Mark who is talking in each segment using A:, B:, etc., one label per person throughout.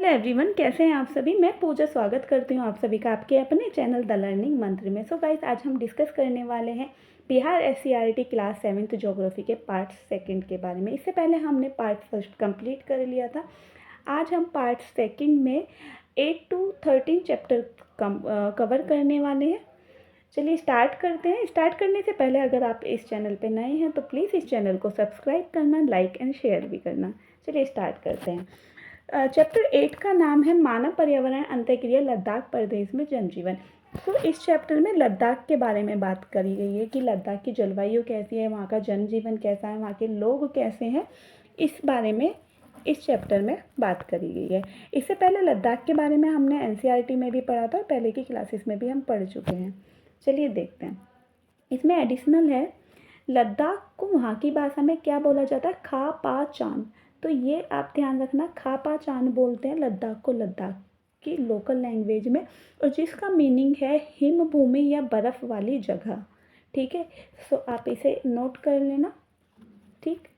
A: Hello everyone, कैसे हैं आप सभी। मैं पूजा स्वागत करती हूँ आप सभी का आपके अपने चैनल द लर्निंग मंत्र में। सो गाइस, आज हम डिस्कस करने वाले हैं Bihar SCRT class 7th geography के पार्ट सेकंड के बारे में। इससे पहले हमने पार्ट फर्स्ट कंप्लीट कर लिया था। आज हम पार्ट सेकंड में 8 to 13 चैप्टर कवर करने वाले हैं। चलिए स्टार्ट करते हैं। स्टार्ट करने से पहले अगर आप इस चैनल पे नए हैं तो प्लीज़ इस चैनल को सब्सक्राइब करना, लाइक एंड शेयर भी करना। चलिए स्टार्ट करते हैं। चैप्टर 8 का नाम है मानव पर्यावरण अंतःक्रिया लद्दाख प्रदेश में जनजीवन। तो इस चैप्टर में लद्दाख के बारे में बात करी गई है कि लद्दाख की जलवायु कैसी है, वहाँ का जनजीवन कैसा है, वहाँ के लोग कैसे हैं, इस बारे में इस चैप्टर में बात करी गई है। इससे पहले लद्दाख के बारे में हमने NCERT में भी पढ़ा था और पहले की क्लासेस में भी हम पढ़ चुके हैं। चलिए देखते हैं। इसमें एडिशनल है, लद्दाख को वहाँ की भाषा में क्या बोला जाता है, खा पा चान। तो ये आप ध्यान रखना, खा पा चान बोलते हैं लद्दाख को, लद्दाख की लोकल लैंग्वेज में, और जिसका मीनिंग है हिम भूमि या बर्फ़ वाली जगह। ठीक है, सो आप इसे नोट कर लेना। ठीक,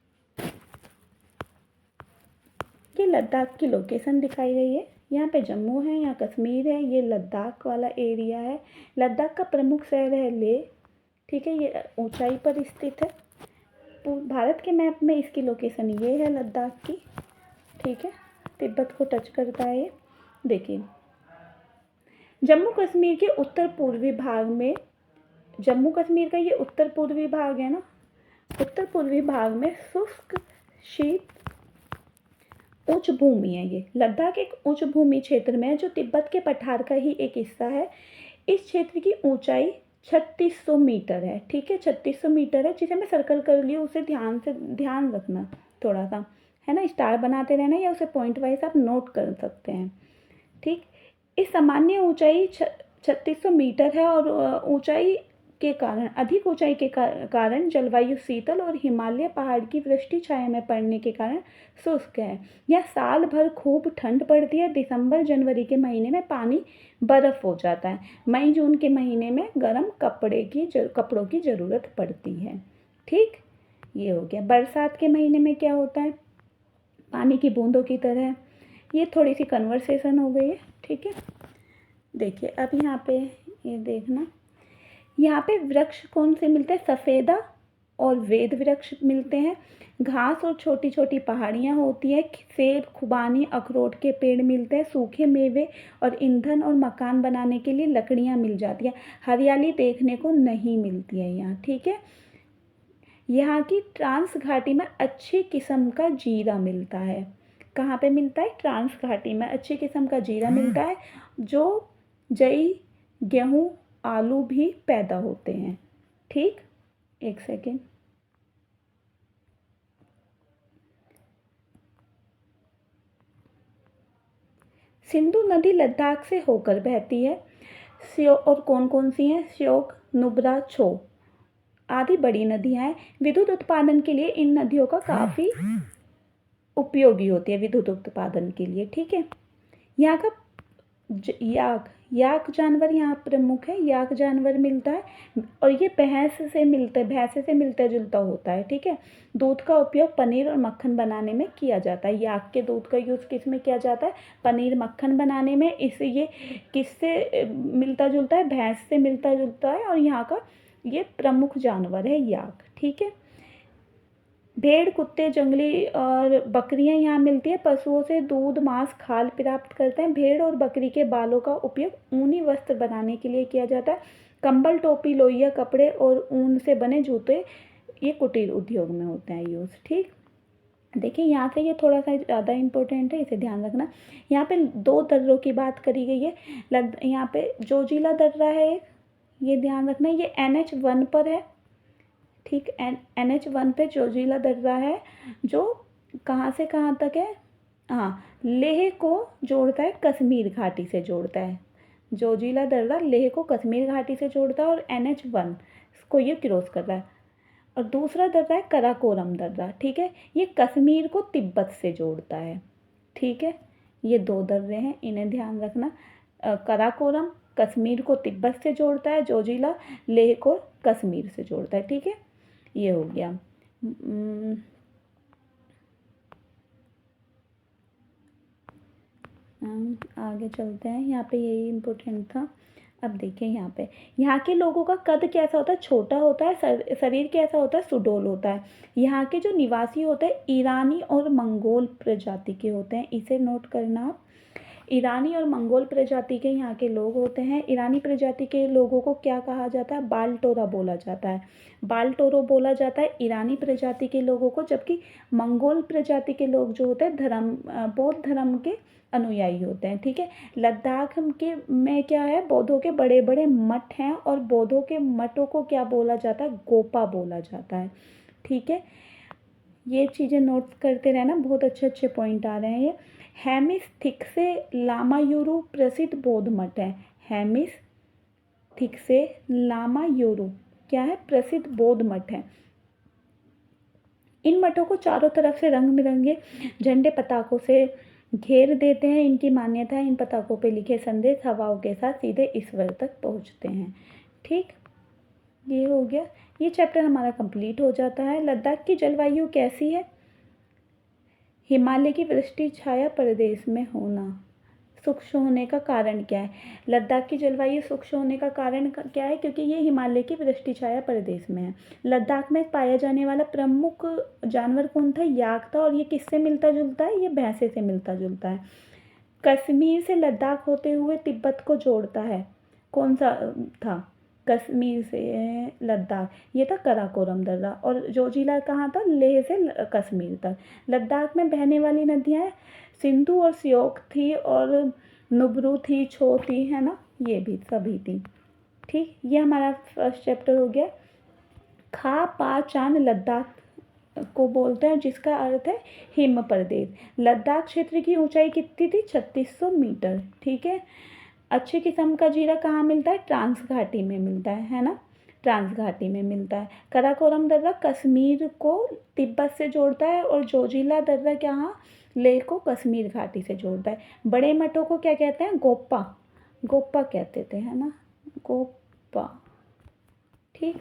A: ये लद्दाख की लोकेशन दिखाई गई है। यहाँ पे जम्मू है, यहाँ कश्मीर है, ये लद्दाख वाला एरिया है। लद्दाख का प्रमुख शहर है लेह। ठीक है, ये ऊंचाई पर स्थित है। भारत के मैप में इसकी लोकेशन ये है लद्दाख की। ठीक है, तिब्बत को टच करता है ये। देखिए, जम्मू कश्मीर के उत्तर पूर्वी भाग में, जम्मू कश्मीर का ये उत्तर पूर्वी भाग है ना, उत्तर पूर्वी भाग में शुष्क शीत उच्च भूमि है। ये लद्दाख एक उच्च भूमि क्षेत्र में है जो तिब्बत के पठार का ही एक हिस्सा है। इस क्षेत्र की ऊंचाई 3600 मीटर है। ठीक है, 3600 मीटर है, जिसे मैं सर्कल कर ली, उसे ध्यान रखना थोड़ा सा, है ना। स्टार बनाते रहना या उसे पॉइंट वाइज आप नोट कर सकते हैं। ठीक, इस सामान्य ऊंचाई 3600 मीटर है और ऊंचाई के कारण, अधिक ऊंचाई के कारण जलवायु शीतल और हिमालय पहाड़ की वृष्टि छाया में पड़ने के कारण शुष्क है। यह साल भर खूब ठंड पड़ती है। दिसंबर जनवरी के महीने में पानी बर्फ़ हो जाता है। मई जून के महीने में गर्म कपड़ों की ज़रूरत पड़ती है। ठीक, ये हो गया। बरसात के महीने में क्या होता है, पानी की बूंदों की तरह। ये थोड़ी सी कन्वर्सेशन हो गई है। ठीक है, देखिए अब यहाँ पे ये देखना, यहाँ पे वृक्ष कौन से मिलते हैं, सफ़ेदा और वेद वृक्ष मिलते हैं। घास और छोटी छोटी पहाड़ियाँ होती है। सेब, खुबानी, अखरोट के पेड़ मिलते हैं। सूखे मेवे और ईंधन और मकान बनाने के लिए लकड़ियाँ मिल जाती हैं। हरियाली देखने को नहीं मिलती है यहाँ। ठीक है, यहाँ की ट्रांस घाटी में अच्छी किस्म का जीरा मिलता है। कहाँ पे मिलता है, ट्रांस घाटी में अच्छी किस्म का जीरा मिलता है, जो जई, गेहूँ, आलू भी पैदा होते हैं। ठीक, एक सेकेंड। सिंधु नदी लद्दाख से होकर बहती है। और कौन कौन सी हैं, श्योक, नुब्रा, छो आदि बड़ी नदियां हैं। विद्युत उत्पादन के लिए इन नदियों का काफ़ी उपयोगी होती है, विद्युत उत्पादन के लिए। ठीक है, यहाँ का याक जानवर यहाँ प्रमुख है। याक जानवर मिलता है और ये भैंसे से मिलता जुलता होता है। ठीक है, दूध का उपयोग पनीर और मक्खन बनाने में किया जाता है। याक के दूध का यूज़ किस में किया जाता है, पनीर मक्खन बनाने में। इसे ये किससे मिलता जुलता है, भैंस से मिलता जुलता है, और यहाँ का ये प्रमुख जानवर है याक। ठीक है, भेड़, कुत्ते, जंगली और बकरियां यहाँ मिलती है। पशुओं से दूध, मांस, खाल प्राप्त करते हैं। भेड़ और बकरी के बालों का उपयोग ऊनी वस्त्र बनाने के लिए किया जाता है। कंबल, टोपी, लोइया, कपड़े और ऊन से बने जूते ये कुटीर उद्योग में होते हैं यूज़। ठीक, देखिए यहाँ से ये थोड़ा सा ज़्यादा इम्पोर्टेंट है, इसे ध्यान रखना। यहाँ पे 2 दर्रों की बात करी गई है। यहाँ पे जोजिला दर्रा है एक, ये ध्यान रखना, ये NH1 पर है। ठीक, NH1 पे जोजिला दर्रा है, जो कहाँ से कहाँ तक है, हाँ, लेह को जोड़ता है, कश्मीर घाटी से जोड़ता है। जोजिला दर्रा लेह को कश्मीर घाटी से जोड़ता है और NH1 को ये क्रॉस कर रहा है। और दूसरा दर्रा है कराकोरम दर्रा। ठीक है, ये कश्मीर को तिब्बत से जोड़ता है। ठीक है, ये 2 दर्रे हैं, इन्हें ध्यान रखना। कराकोरम कश्मीर को तिब्बत से जोड़ता है, जोजिला लेह को कश्मीर से जोड़ता है। ठीक है, ये हो गया। आगे चलते हैं। यहाँ पे यही इम्पोर्टेंट था। अब देखिए यहाँ पे, यहाँ के लोगों का कद कैसा होता है, छोटा होता है, शरीर कैसा होता है, सुडौल होता है। यहाँ के जो निवासी होते हैं ईरानी और मंगोल प्रजाति के होते हैं, इसे नोट करना आप। ईरानी और मंगोल प्रजाति के यहाँ के लोग होते हैं। ईरानी प्रजाति के लोगों को क्या कहा जाता है, बाल्टोरा बोला जाता है। बाल्टोरो बोला जाता है ईरानी प्रजाति के लोगों को, जबकि मंगोल प्रजाति के लोग जो होते हैं बौद्ध धर्म के अनुयायी होते हैं। ठीक है। लद्दाख के में क्या है, बौद्धों के बड़े बड़े मठ हैं और बौद्धों के मठों को क्या बोला जाता है, गोपा बोला जाता है। ठीक है, ये चीज़ें नोट करते रहना, बहुत अच्छे अच्छे पॉइंट आ रहे हैं ये। हेमिस थिक्से लामायुरु प्रसिद्ध बौद्ध मठ है। हेमिस थिक्से लामायुरु क्या है, प्रसिद्ध बौद्ध मठ है। इन मठों को चारों तरफ से रंग बिरंगे झंडे पताकों से घेर देते हैं। इनकी मान्यता है इन पताकों पे लिखे संदेश हवाओं के साथ सीधे ईश्वर तक पहुंचते हैं। ठीक, ये हो गया। ये चैप्टर हमारा कंप्लीट हो जाता है। लद्दाख की जलवायु कैसी है, हिमालय की वृष्टि छाया प्रदेश में होना। शुष्क होने का कारण क्या है, लद्दाख की जलवायु शुष्क होने का कारण क्या है, क्योंकि ये हिमालय की वृष्टि छाया प्रदेश में है। लद्दाख में पाया जाने वाला प्रमुख जानवर कौन था, याक था। और ये किससे मिलता जुलता है, ये भैंसे से मिलता जुलता है। कश्मीर से लद्दाख होते हुए तिब्बत को जोड़ता है, कौन सा था, कश्मीर से लद्दाख, ये था कराकोरम दर्रा। और जोजिला कहाँ था, लेह से कश्मीर तक। लद्दाख में बहने वाली नदियाँ सिंधु और श्योक थी, और नुब्रू थी, छो थी, है ना, ये भी सभी थी। ठीक, ये हमारा फर्स्ट चैप्टर हो गया। खा पा चान लद्दाख को बोलते हैं, जिसका अर्थ है हिम प्रदेश। लद्दाख क्षेत्र की ऊंचाई कितनी थी, 3600 मीटर। ठीक है। अच्छी किस्म का जीरा कहाँ मिलता है, ट्रांस घाटी में मिलता है ना, ट्रांस घाटी में मिलता है। कराकोरम दर्रा कश्मीर को तिब्बत से जोड़ता है, और जोजिला दर्रा कहाँ, लेह को कश्मीर घाटी से जोड़ता है। बड़े मठों को क्या कहते हैं, गोप्पा, गोप्पा कहते थे, है ना, गोप्पा। ठीक,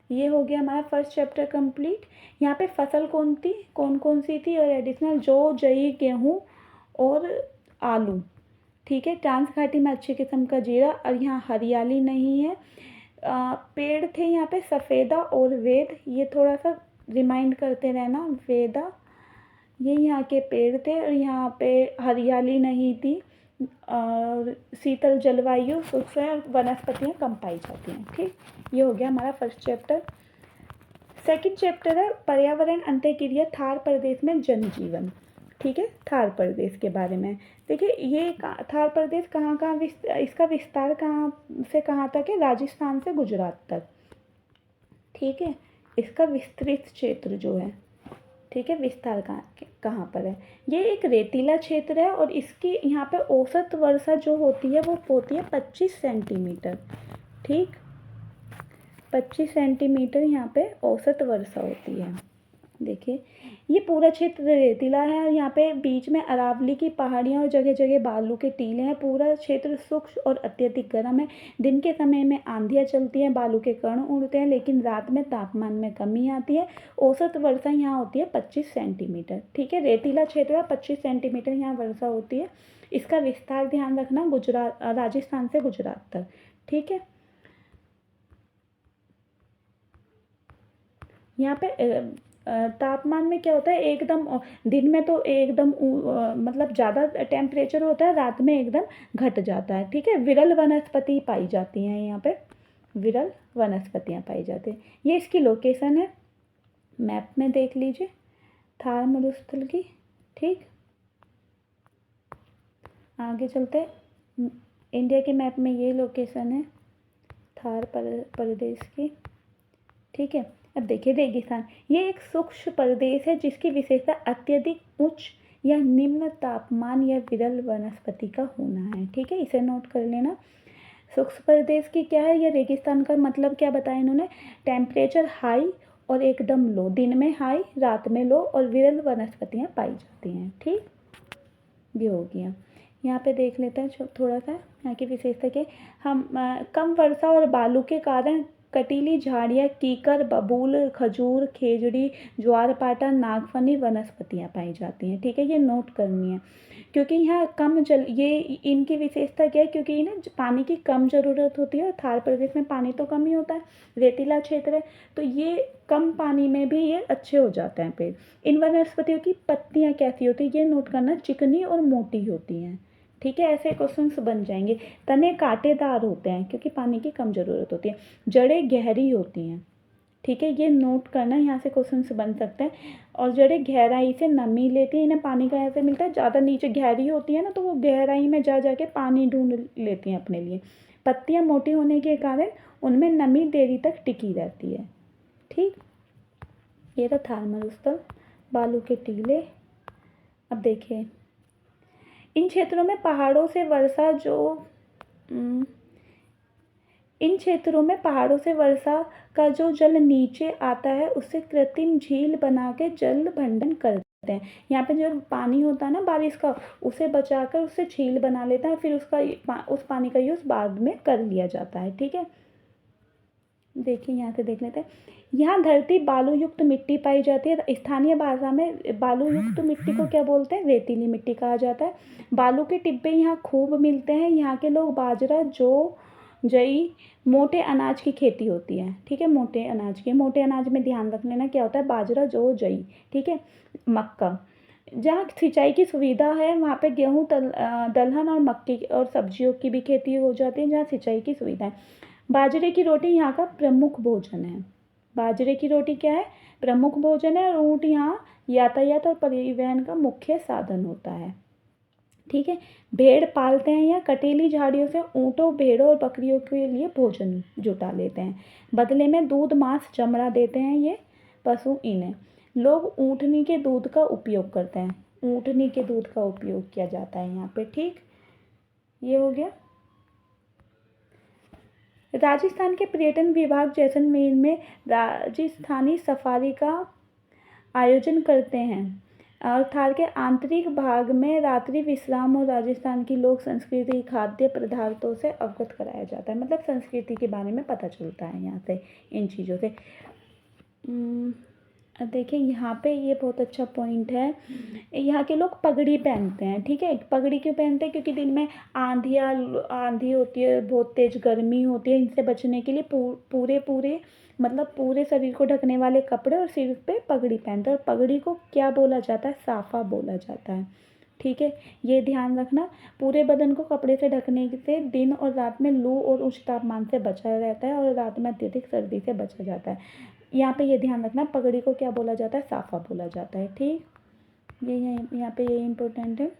A: ये हो गया हमारा फर्स्ट चैप्टर कंप्लीट। यहाँ पे फसल कौन कौन सी थी, और एडिशनल जौ, जई, गेहूँ और आलू। ठीक है। ट्रांस घाटी में अच्छी किस्म का जीरा, और यहाँ हरियाली नहीं है। पेड़ थे यहाँ पे सफ़ेदा और वेद, ये थोड़ा सा रिमाइंड करते रहना, वेदा, ये यहाँ के पेड़ थे। और यहाँ पे हरियाली नहीं थी, और शीतल जलवायु, शुष्क है, और वनस्पतियाँ कम पाई जाती हैं। ठीक, ये हो गया हमारा फर्स्ट चैप्टर। सेकंड चैप्टर है पर्यावरण अंतःक्रिया थार प्रदेश में जनजीवन। ठीक है, थार प्रदेश के बारे में देखिए। ये थार प्रदेश कहाँ इसका विस्तार कहाँ से कहाँ तक है, राजस्थान से गुजरात तक। ठीक है, इसका विस्तृत क्षेत्र जो है, ठीक है, विस्तार कहाँ पर है, ये एक रेतीला क्षेत्र है। और इसकी यहाँ पे औसत वर्षा जो होती है वो होती है 25 सेंटीमीटर। ठीक, 25 सेंटीमीटर यहाँ पे औसत वर्षा होती है। देखिए, ये पूरा क्षेत्र रेतीला है, और यहाँ पे बीच में अरावली की पहाड़ियाँ और जगह जगह बालू के टीले हैं। पूरा क्षेत्र शुष्क और अत्यधिक गर्म है। दिन के समय में आंधियाँ चलती हैं, बालू के कण उड़ते हैं, लेकिन रात में तापमान में कमी आती है। औसत वर्षा यहाँ होती है 25 सेंटीमीटर। ठीक है, रेतीला क्षेत्र है, 25 सेंटीमीटर यहाँ वर्षा होती है। इसका विस्तार ध्यान रखना, गुजरात, राजस्थान से गुजरात तक। ठीक है, यहाँ पे तापमान में क्या होता है, एकदम दिन में तो एकदम मतलब ज़्यादा टेम्परेचर होता है, रात में एकदम घट जाता है। ठीक है, विरल वनस्पति पाई जाती हैं यहाँ पे, विरल वनस्पतियाँ पाई जाती हैं। ये इसकी लोकेशन है, मैप में देख लीजिए, थार मरुस्थल की। ठीक, आगे चलते हैं। इंडिया के मैप में ये लोकेशन है थार प्रदेश की। ठीक है, अब देखिए रेगिस्तान, ये एक शुष्क प्रदेश है जिसकी विशेषता अत्यधिक उच्च या निम्न तापमान या विरल वनस्पति का होना है। ठीक है, इसे नोट कर लेना। शुष्क प्रदेश की क्या है, या रेगिस्तान का मतलब क्या बताया इन्होंने, टेम्परेचर हाई और एकदम लो, दिन में हाई, रात में लो, और विरल वनस्पतियाँ पाई जाती हैं। ठीक, ये हो गया। यहाँ पे देख लेते हैं थोड़ा सा यहाँ की विशेषता के, हम कम वर्षा और बालू के कारण कटीली झाड़ियाँ, कीकर, बबूल, खजूर, खेजड़ी, ज्वारपाटा, नागफनी वनस्पतियाँ पाई जाती हैं। ठीक है, ये नोट करनी है क्योंकि यहाँ कम जल, ये इनकी विशेषता क्या है, क्योंकि ना पानी की कम ज़रूरत होती है और थार प्रदेश में पानी तो कम ही होता है, रेतीला क्षेत्र है, तो ये कम पानी में भी ये अच्छे हो जाते हैं पेड़। इन वनस्पतियों की पत्तियाँ कैसी होती है ये नोट करना, चिकनी और मोटी होती हैं। ठीक है, ऐसे क्वेश्चंस बन जाएंगे। तने कांटेदार होते हैं क्योंकि पानी की कम ज़रूरत होती है। जड़ें गहरी होती हैं। ठीक है, ये नोट करना, यहाँ से क्वेश्चंस बन सकते हैं। और जड़ें गहराई से नमी लेती हैं, इन्हें पानी कहाँ से मिलता है, ज़्यादा नीचे गहरी होती है ना, तो वो गहराई में जा जाके पानी ढूंढ लेती हैं अपने लिए। पत्तियाँ मोटी होने के कारण उनमें नमी देरी तक टिकी रहती है। ठीक, ये था थारमल स्थल, बालू के टीले। अब देखिए, इन क्षेत्रों में पहाड़ों से वर्षा इन क्षेत्रों में पहाड़ों से वर्षा का जो जल नीचे आता है उससे कृत्रिम झील बना के जल भंडारण करते हैं। यहाँ पे जो पानी होता है ना बारिश का, उसे बचाकर उससे झील बना लेता है, फिर उस पानी का यूज़ बाद में कर लिया जाता है। ठीक है, देखिए यहाँ से देख लेते हैं। यहाँ धरती बालू युक्त मिट्टी पाई जाती है। स्थानीय भाषा में बालू युक्त मिट्टी को क्या बोलते हैं, रेतीली मिट्टी कहा जाता है। बालू के टिब्बे यहाँ खूब मिलते हैं। यहाँ के लोग बाजरा, जौ, जई, मोटे अनाज की खेती होती है। ठीक है, मोटे अनाज में ध्यान रख लेना क्या होता है, बाजरा, जौ, जई। ठीक है, मक्का। जहाँ सिंचाई की सुविधा है वहाँ पे गेहूँ, दलहन और मक्के और सब्जियों की भी खेती हो जाती है जहाँ सिंचाई की सुविधा है। बाजरे की रोटी यहाँ का प्रमुख भोजन है। बाजरे की रोटी क्या है, प्रमुख भोजन है। और ऊँट यहाँ यातायात और परिवहन का मुख्य साधन होता है। ठीक है, भेड़ पालते हैं या कटीली झाड़ियों से ऊँटों, भेड़ों और बकरियों के लिए भोजन जुटा लेते हैं। बदले में दूध, मांस, चमड़ा देते हैं ये पशु इन्हें। लोग ऊँटनी के दूध का उपयोग करते हैं। ऊँटनी के दूध का उपयोग किया जाता है यहाँ पे। ठीक, ये हो गया। राजस्थान के पर्यटन विभाग जैसलमेर में राजस्थानी सफारी का आयोजन करते हैं और थार के आंतरिक भाग में रात्रि विश्राम और राजस्थान की लोक संस्कृति, खाद्य पदार्थों से अवगत कराया जाता है। मतलब संस्कृति के बारे में पता चलता है यहाँ से, इन चीज़ों से। देखिए यहाँ पे ये बहुत अच्छा पॉइंट है, यहाँ के लोग पगड़ी पहनते हैं। ठीक है, पगड़ी क्यों पहनते हैं, क्योंकि दिन में आंधी होती है, बहुत तेज़ गर्मी होती है, इनसे बचने के लिए पूरे शरीर को ढकने वाले कपड़े और सिर पे पगड़ी पहनते हैं। और पगड़ी को क्या बोला जाता है, साफा बोला जाता है। ठीक है, ये ध्यान रखना। पूरे बदन को कपड़े से ढकने से दिन और रात में लू और उच्च तापमान से बचा रहता है और रात में अत्यधिक सर्दी से बचा जाता है। यहाँ पे ये ध्यान रखना, पगड़ी को क्या बोला जाता है, साफा बोला जाता है। ठीक, ये यहाँ पे ये इम्पोर्टेंट है।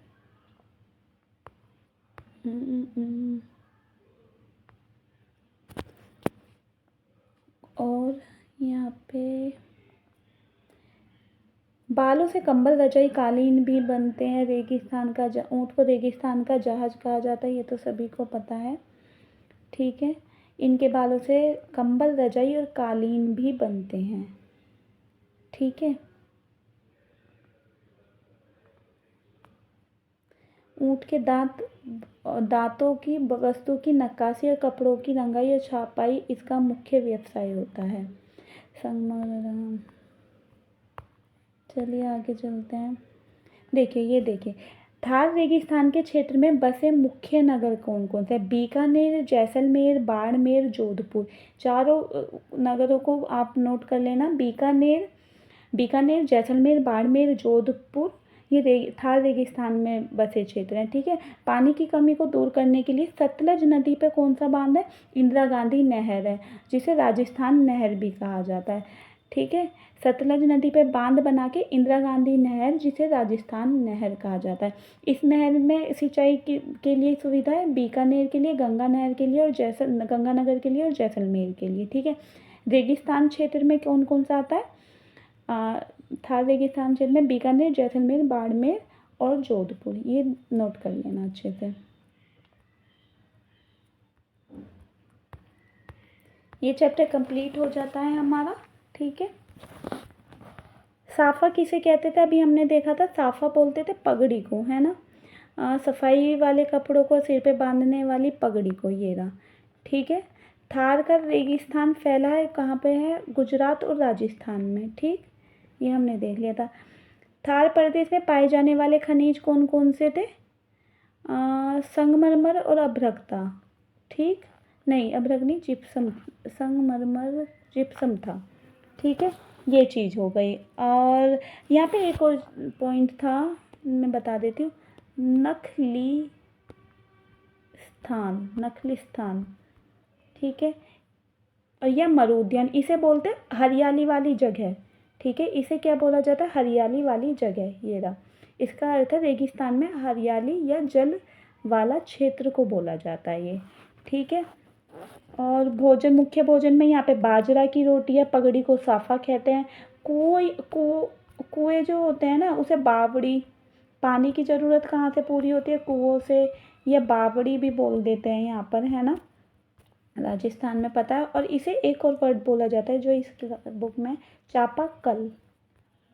A: और यहाँ पे बालों से कंबल, रजाई, कालीन भी बनते हैं। ऊँट को रेगिस्तान का जहाज कहा जाता है, ये तो सभी को पता है। ठीक है, इनके बालों से कंबल, रजाई और कालीन भी बनते हैं। ठीक है, ऊँट के दांतों की वस्तु की नक्काशी और कपड़ों की रंगाई और छापाई इसका मुख्य व्यवसाय होता है। चलिए आगे चलते हैं। देखिए थार रेगिस्तान के क्षेत्र में बसे मुख्य नगर कौन कौन से हैं, बीकानेर, जैसलमेर, बाड़मेर, जोधपुर। चारों नगरों को आप नोट कर लेना। बीकानेर, जैसलमेर, बाड़मेर, जोधपुर, ये थार रेगिस्तान में बसे क्षेत्र हैं। ठीक है, पानी की कमी को दूर करने के लिए सतलज नदी पर कौन सा बांध है, इंदिरा गांधी नहर है, जिसे राजस्थान नहर भी कहा जाता है। ठीक है, सतलज नदी पर बांध बना के इंदिरा गांधी नहर, जिसे राजस्थान नहर कहा जाता है। इस नहर में सिंचाई के लिए सुविधा है, बीकानेर के लिए, गंगा नहर के लिए और गंगानगर के लिए और जैसलमेर के लिए। ठीक है, रेगिस्तान क्षेत्र में कौन कौन सा आता है, थार रेगिस्तान क्षेत्र में बीकानेर, जैसलमेर, बाड़मेर और जोधपुर। ये नोट कर लेना अच्छे से। ये चैप्टर कंप्लीट हो जाता है हमारा। ठीक है, साफा किसे कहते थे, अभी हमने देखा था, साफा बोलते थे पगड़ी को, है ना। सफाई वाले कपड़ों को सिर पे बांधने वाली पगड़ी को, ये रहा। ठीक है, थार का रेगिस्तान फैला है कहाँ पे है? गुजरात और राजस्थान में। ठीक, ये हमने देख लिया था। थार प्रदेश में पाए जाने वाले खनिज कौन कौन से थे? संगमरमर और अभ्रकता। ठीक, नहीं अभ्रक नहीं, जिप्सम, संगमरमर जिप्सम था। ठीक है, ये चीज़ हो गई। और यहाँ पे एक और पॉइंट था, मैं बता देती हूँ, नखलिस्तान। ठीक है, और यह मरूद्यान, इसे बोलते हैं हरियाली वाली जगह। ठीक है, इसे क्या बोला जाता है? हरियाली वाली जगह। ये रहा, इसका अर्थ है रेगिस्तान में हरियाली या जल वाला क्षेत्र को बोला जाता है ये। ठीक है, और भोजन, मुख्य भोजन में यहाँ पे बाजरा की रोटी है, पगड़ी को साफा कहते हैं। कुएं जो होते हैं ना, उसे बावड़ी, पानी की ज़रूरत कहाँ से पूरी होती है? कुओं से, या बावड़ी भी बोल देते हैं यहाँ पर, है ना, राजस्थान में पता है। और इसे एक और वर्ड बोला जाता है जो इस बुक में, चापाकल।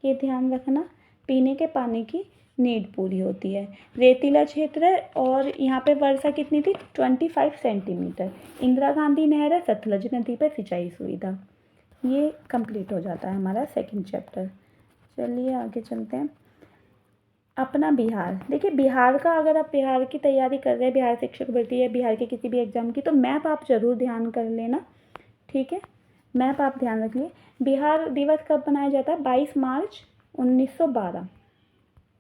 A: ये ध्यान रखना, पीने के पानी की नीड पूरी होती है। रेतीला क्षेत्र है और यहाँ पे वर्षा कितनी थी? 25 सेंटीमीटर। इंदिरा गांधी नहर है, सतलज नदी पर सिंचाई सुविधा। ये कंप्लीट हो जाता है हमारा सेकंड चैप्टर। चलिए आगे चलते हैं। अपना बिहार, देखिए बिहार का, अगर आप बिहार की तैयारी कर रहे हैं, बिहार शिक्षक भर्ती है, बिहार के किसी भी एग्जाम की, तो मैप आप ज़रूर ध्यान कर लेना। ठीक है, मैप आप ध्यान रखिए। बिहार दिवस कब मनाया जाता है? 22 मार्च 1912।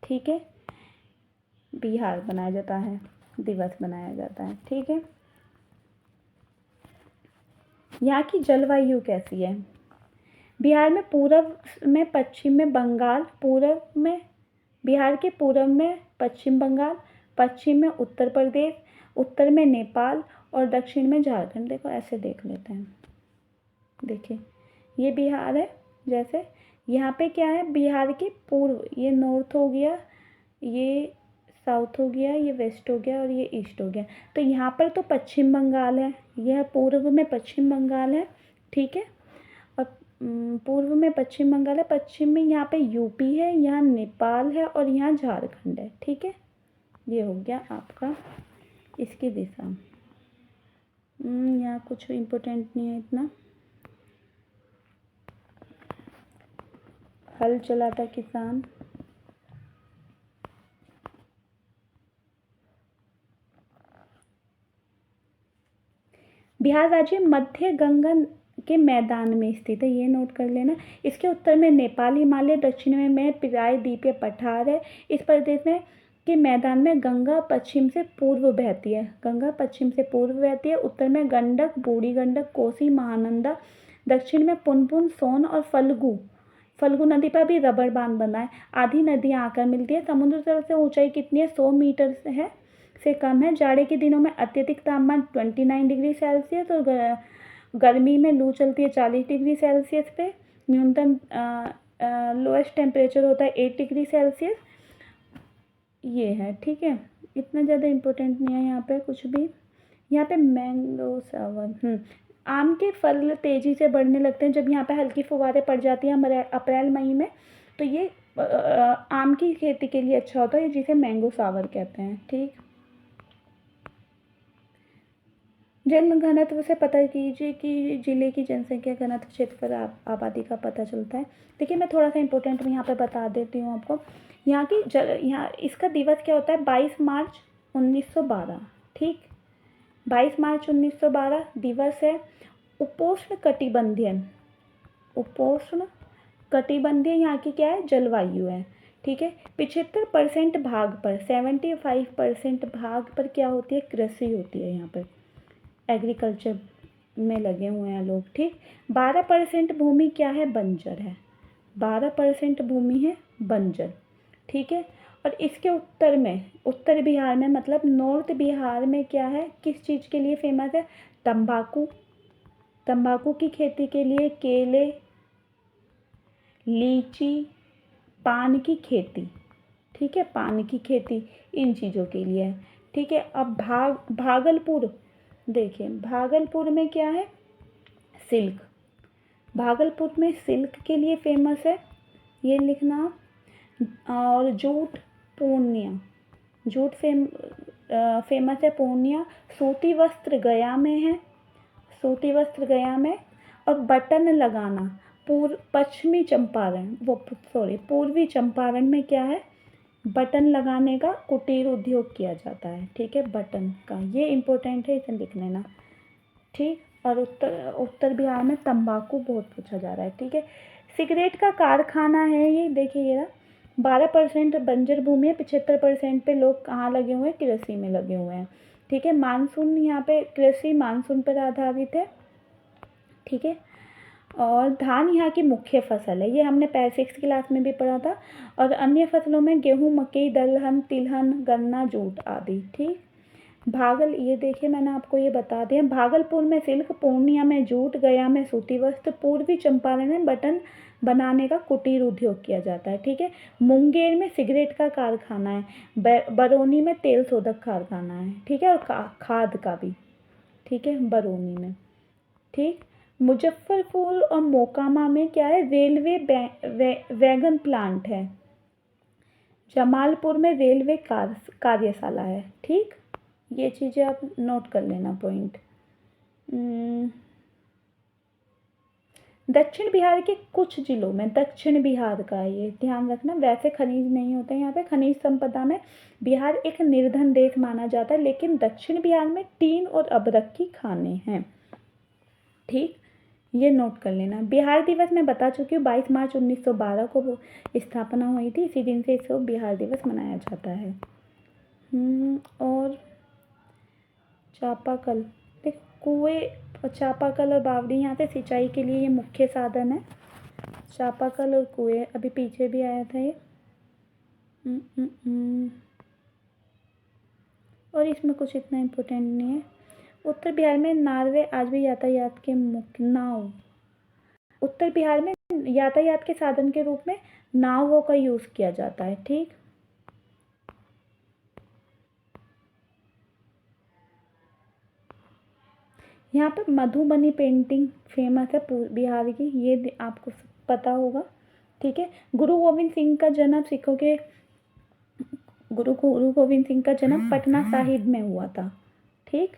A: ठीक है, बिहार बनाया जाता है, दिवस बनाया जाता है। ठीक है, यहाँ की जलवायु कैसी है? बिहार में पूर्व में पश्चिम में बंगाल, पूर्व में बिहार के पूर्व में पश्चिम बंगाल, पश्चिम में उत्तर प्रदेश, उत्तर में नेपाल और दक्षिण में झारखंड। देखो ऐसे देख लेते हैं। देखिए ये बिहार है, जैसे यहाँ पे क्या है? बिहार के पूर्व, ये नॉर्थ हो गया, ये साउथ हो गया, ये वेस्ट हो गया और ये ईस्ट हो गया। तो यहाँ पर तो पश्चिम बंगाल है, यह पूर्व में पश्चिम बंगाल है। ठीक है, और पूर्व में पश्चिम बंगाल है, पश्चिम में यहाँ पे यूपी है, यहाँ नेपाल है और यहाँ झारखंड है। ठीक है, ये हो गया आपका इसकी दिशा। यहाँ कुछ इम्पोर्टेंट नहीं है इतना। हल चलाता किसान, बिहार राज्य मध्य गंगा के मैदान में स्थित है, ये नोट कर लेना। इसके उत्तर में नेपाल हिमालय, दक्षिण में प्रायद्वीपीय पठार है। इस प्रदेश में के मैदान में गंगा पश्चिम से पूर्व बहती है, गंगा पश्चिम से पूर्व बहती है। उत्तर में गंडक, बूढ़ी गंडक, कोसी, महानंदा, दक्षिण में पुनपुन, सोन और फल्गु नदी पर भी रबड़ बांध बना है। आधी नदियाँ आकर मिलती है। समुद्र तल से ऊंचाई कितनी है? 100 मीटर है से कम है। जाड़े के दिनों में अत्यधिक तापमान 29 डिग्री सेल्सियस और गर्मी में लू चलती है 40 डिग्री सेल्सियस पे। न्यूनतम लोएस्ट टेम्परेचर होता है 8 डिग्री सेल्सियस। ये है, ठीक है, इतना ज़्यादा इम्पोर्टेंट नहीं है यहाँ पे कुछ भी। यहाँ पे मैंगो सावर, आम के फल तेज़ी से बढ़ने लगते हैं जब यहाँ पे हल्की फुहारें पड़ जाती हैं अप्रैल मई में, तो ये आम की खेती के लिए अच्छा होता है, जिसे मैंगो सावर कहते हैं। ठीक, जन घनत्व से पता कीजिए कि जिले की जनसंख्या घनत्व क्षेत्रफल आबादी का पता चलता है। देखिए मैं थोड़ा सा इम्पोर्टेंट यहाँ पे बता देती हूँ आपको। यहाँ की यहाँ इसका दिवस क्या होता है? 22 मार्च 1912। ठीक, 22 मार्च 1912 दिवस है। उपोष्ण कटिबंधीय यहाँ की क्या है? जलवायु है। ठीक है, 75% भाग पर, 75% भाग पर क्या होती है? कृषि होती है। यहाँ पर एग्रीकल्चर में लगे हुए हैं लोग। ठीक, 12% भूमि क्या है? बंजर है। 12% भूमि है बंजर। ठीक है, और इसके उत्तर बिहार में, मतलब नॉर्थ बिहार में क्या है? किस चीज़ के लिए फेमस है? तंबाकू की खेती के लिए, केले, लीची, पान की खेती। ठीक है, पान की खेती इन चीज़ों के लिए है। ठीक है, अब भागलपुर, देखिए भागलपुर में क्या है? सिल्क। भागलपुर में सिल्क के लिए फेमस है, ये लिखना। और जूट, पूर्णिया, जूट फेमस है पूर्णिया। सूती वस्त्र गया में है, सूती वस्त्र गया में, और बटन लगाना पूर्वी चंपारण में क्या है, बटन लगाने का कुटीर उद्योग किया जाता है। ठीक है, बटन का, ये इम्पोर्टेंट है, इसे लिख लेना। ठीक, और उत्तर बिहार में तंबाकू बहुत पूछा जा रहा है। ठीक है, सिगरेट का कारखाना है ये, देखिए ये 12% बंजर भूमि है, 75% पे लोग कहाँ लगे हुए हैं, कृषि में लगे हुए हैं। ठीक है, मानसून यहाँ पे कृषि मानसून पर आधारित है। ठीक है, और धान यहाँ की मुख्य फसल है, ये हमने 6th क्लास में भी पढ़ा था। और अन्य फसलों में गेहूँ, मकई, दलहन, तिलहन, गन्ना, जूट आदि। ठीक, ये देखिए मैंने आपको ये बता दिया। भागलपुर में सिल्क, पूर्णिया में जूट, गया में सूती वस्त्र, पूर्वी चंपारण में बटन बनाने का कुटीर उद्योग किया जाता है। ठीक है, मुंगेर में सिगरेट का कारखाना है, बरौनी में तेल शोधक कारखाना है। ठीक है, और खाद का भी। ठीक है, बरौनी में। ठीक, मुजफ्फरपुर और मोकामा में क्या है, रेलवे वैगन प्लांट है। जमालपुर में रेलवे कार्यशाला है। ठीक, ये चीज़ें आप नोट कर लेना पॉइंट। दक्षिण बिहार के कुछ जिलों में, दक्षिण बिहार का ये ध्यान रखना, वैसे खनिज नहीं होते यहाँ पे, खनिज संपदा में बिहार एक निर्धन देश माना जाता है, लेकिन दक्षिण बिहार में टीन और अभ्रक की खानें हैं। ठीक, ये नोट कर लेना। बिहार दिवस मैं बता चुकी हूँ, 22 मार्च 1912 को स्थापना हुई थी, इसी दिन से इसको बिहार दिवस मनाया जाता है। और चापाकल, देख कुएं, चापाकल और बावड़ी यहाँ से सिंचाई के लिए ये मुख्य साधन है। चापाकल और कुएं, अभी पीछे भी आया था ये। और इसमें कुछ इतना इम्पोर्टेंट नहीं है। उत्तर बिहार में नार्वे आज भी यातायात के मुख्य नाव, उत्तर बिहार में यातायात के साधन के रूप में नावों का यूज़ किया जाता है। ठीक, यहाँ पर मधुबनी पेंटिंग फेमस है बिहार की, ये आपको पता होगा। ठीक है, गुरु गोविंद सिंह का जन्म गुरु गोविंद सिंह का जन्म पटना साहिब में हुआ था। ठीक,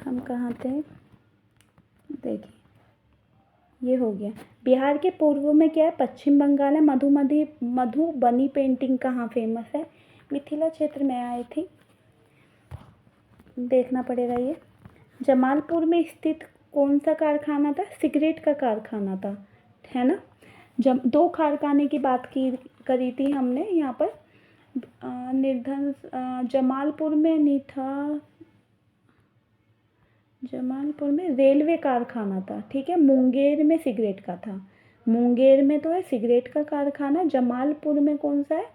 A: हम कहाँ थे, देखिए ये हो गया। बिहार के पूर्व में क्या है, पश्चिम बंगाल है। मधुबनी पेंटिंग कहाँ फेमस है, मिथिला क्षेत्र में आई थी, देखना पड़ेगा ये। जमालपुर में स्थित कौन सा कारखाना था, सिगरेट का कारखाना था, है ना। दो कारखाने की बात करी थी हमने यहाँ पर। जमालपुर में नहीं था, जमालपुर में रेलवे कारखाना था। ठीक है, मुंगेर में सिगरेट का था, मुंगेर में तो है सिगरेट का कारखाना, जमालपुर में कौन सा है,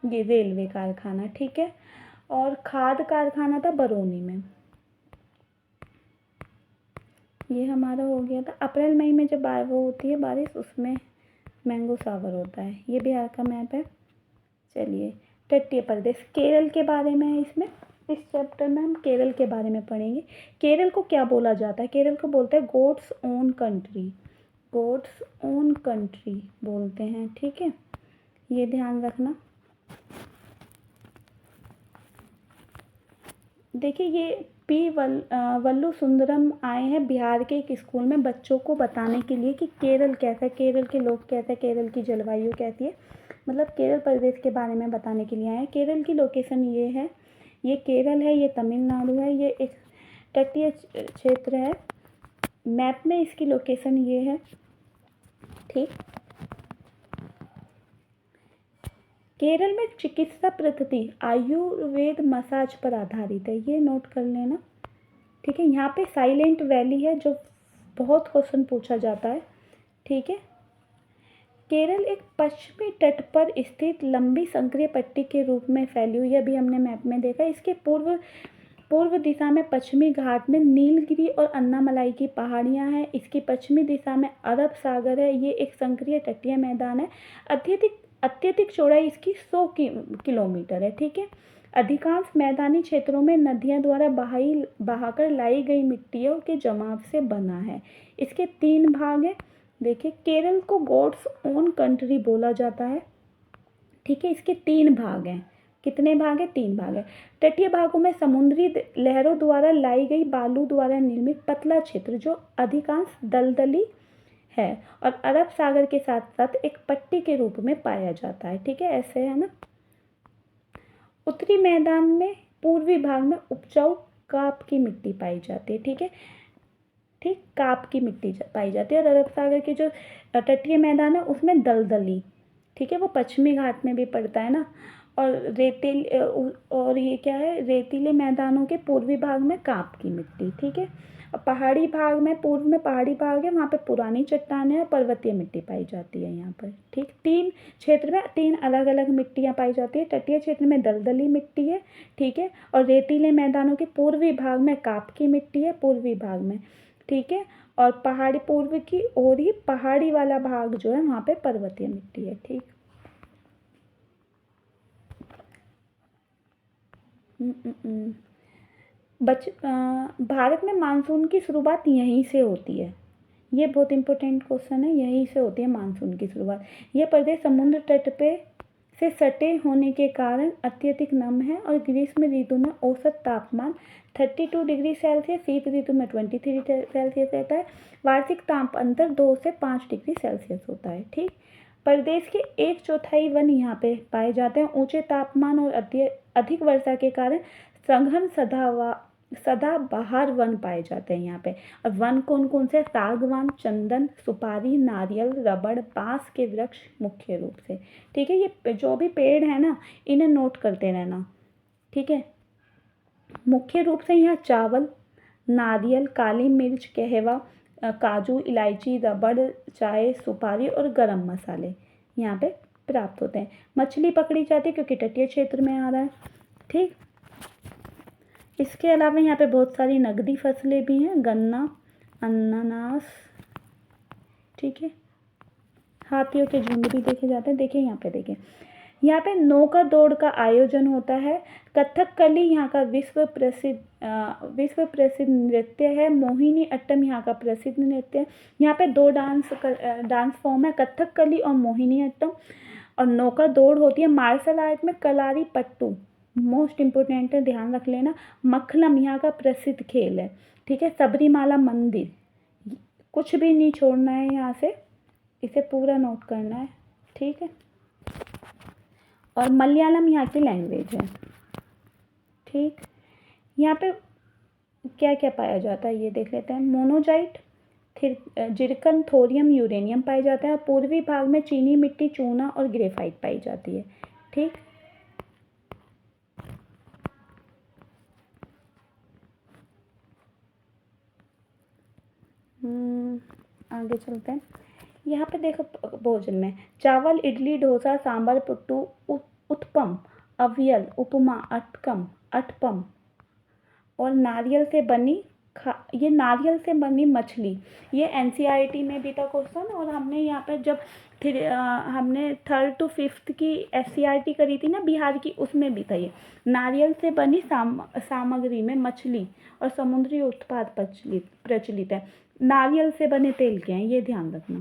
A: ये रेलवे कारखाना। ठीक है, और खाद कारखाना था बरौनी में। ये हमारा हो गया था। अप्रैल मई में जब वो होती है बारिश, उसमें मैंगो सावर होता है। ये बिहार का मैप है। चलिए, तटीय प्रदेश, केरल के बारे में है इसमें, इस चैप्टर में हम केरल के बारे में पढ़ेंगे। केरल को क्या बोला जाता है, केरल को बोलते हैं God's own country, God's own country बोलते हैं। ठीक है, ये ध्यान रखना। देखिए, ये वल्लू सुंदरम आए हैं बिहार के एक स्कूल में बच्चों को बताने के लिए कि केरल कैसा है, केरल के लोग कैसे, केरल की जलवायु कैसी है, मतलब केरल प्रदेश के बारे में बताने के लिए आए हैं। केरल की लोकेशन ये है, ये केरल है, ये तमिलनाडु है, ये एक तटीय क्षेत्र है। मैप में इसकी लोकेशन ये है। ठीक, केरल में चिकित्सा पद्धति आयुर्वेद मसाज पर आधारित है, ये नोट कर लेना। ठीक है, यहाँ पे साइलेंट वैली है जो बहुत क्वेश्चन पूछा जाता है। ठीक है, केरल एक पश्चिमी तट पर स्थित लंबी संक्रीय पट्टी के रूप में फैली हुई है, अभी हमने मैप में देखा। इसके पूर्व दिशा में पश्चिमी घाट में नीलगिरी और अन्नामलाई की पहाड़ियाँ हैं। इसकी पश्चिमी दिशा में अरब सागर है। ये एक संक्रीय तटीय मैदान है। अत्यधिक चौड़ाई इसकी 100 किलोमीटर है। ठीक है, अधिकांश मैदानी क्षेत्रों में नदियाँ द्वारा बहाकर लाई गई मिट्टियों के जमाव से बना है। इसके 3 भाग हैं। देखिए, केरल को गॉड्स ओन कंट्री बोला जाता है। ठीक है, इसके 3 भाग हैं। कितने भाग हैं? 3 भाग हैं। तटीय भागों में समुद्री लहरों द्वारा लाई गई बालू द्वारा निर्मित पतला क्षेत्र जो अधिकांश दलदली है और अरब सागर के साथ साथ एक पट्टी के रूप में पाया जाता है। ठीक है, ऐसे है ना। उत्तरी मैदान में पूर्वी भाग में उपजाऊ काप की मिट्टी पाई जाती है। ठीक है, ठीक, काप की मिट्टी पाई जाती है। और अरब सागर के जो तटीय मैदान है उसमें दलदली, ठीक है, वो पश्चिमी घाट में भी पड़ता है ना। और और ये क्या है, रेतीले मैदानों के पूर्वी भाग में काप की मिट्टी। ठीक है, और पहाड़ी भाग में, पूर्व में पहाड़ी भाग है, वहाँ पे पुरानी चट्टानें और पर्वतीय मिट्टी पाई जाती है यहाँ पर। ठीक, 3 क्षेत्र में 3 अलग अलग मिट्टियाँ पाई जाती है। तटीय क्षेत्र में दलदली मिट्टी है, ठीक है, और रेतीले मैदानों के पूर्वी भाग में काप की मिट्टी है, पूर्वी भाग में। ठीक है, और पहाड़ी पूर्व की ओर ही पहाड़ी वाला भाग जो है वहाँ पे पर्वतीय मिट्टी है। ठीक, भारत में मानसून की शुरुआत यहीं से होती है। ये बहुत इंपॉर्टेंट क्वेश्चन है, यहीं से होती है मानसून की शुरुआत। ये प्रदेश समुद्र तट पे से सटे होने के कारण अत्यधिक नम है और ग्रीष्म ऋतु में औसत तापमान 32 डिग्री सेल्सियस, शीत ऋतु में 23 सेल्सियस रहता है। वार्षिक ताप अंतर 2 से 5 डिग्री सेल्सियस होता है। ठीक, प्रदेश के 1/4 वन यहाँ पे पाए जाते हैं। ऊंचे तापमान और अधिक वर्षा के कारण सघन सदाबहार वन पाए जाते हैं यहाँ पे। और वन कौन कौन से? सागवान, चंदन, सुपारी, नारियल, रबड़, बांस के वृक्ष मुख्य रूप से। ठीक है, ये जो भी पेड़ है ना, इन्हें नोट करते रहना। ठीक है, मुख्य रूप से यहाँ चावल, नारियल, काली मिर्च, कहवा, काजू, इलायची, रबड़, चाय, सुपारी और गरम मसाले यहाँ पे प्राप्त होते हैं। मछली पकड़ी जाती है क्योंकि तटीय क्षेत्र में आ रहा है। ठीक, इसके अलावा यहाँ पे बहुत सारी नगदी फसलें भी हैं, गन्ना, अनानास। ठीक है, हाथियों के झुंड भी देखे जाते हैं। देखिए यहाँ पे, देखिए यहाँ पे नौका दौड़ का आयोजन होता है। कथकली यहाँ का विश्व प्रसिद्ध नृत्य है। मोहिनी अट्टम यहाँ का प्रसिद्ध नृत्य है। यहाँ पे 2 डांस फॉर्म है, कथकली और मोहिनी अट्टम। और नौका दौड़ होती है। मार्शल आर्ट में कलारी पट्टू मोस्ट इम्पोर्टेंट है, ध्यान रख लेना। मखलम यहाँ का प्रसिद्ध खेल है। ठीक है, सबरीमाला मंदिर, कुछ भी नहीं छोड़ना है यहाँ से, इसे पूरा नोट करना है। ठीक है, और मलयालम यहाँ की लैंग्वेज है। ठीक, यहाँ पे क्या क्या पाया जाता है ये देख लेते हैं। मोनोजाइट, फिर जिरकन, थोरियम, यूरेनियम पाए जाते हैं। पूर्वी भाग में चीनी मिट्टी, चूना और ग्रेफाइट पाई जाती है। ठीक, आगे चलते हैं। यहाँ पे देखो, भोजन में चावल, इडली, डोसा, सांभर, पुट्टू, उत्पम, अवियल, उपमा, अटपम और ये नारियल से बनी मछली। ये NCERT में भी था क्वेश्चन। और हमने यहाँ पे जब फिर हमने 3rd to 5th की SCERT करी थी ना बिहार की, उसमें भी था ये। नारियल से बनी सामग्री में मछली और समुद्री उत्पाद प्रचलित है। नारियल से बने तेल के हैं, ये ध्यान रखना,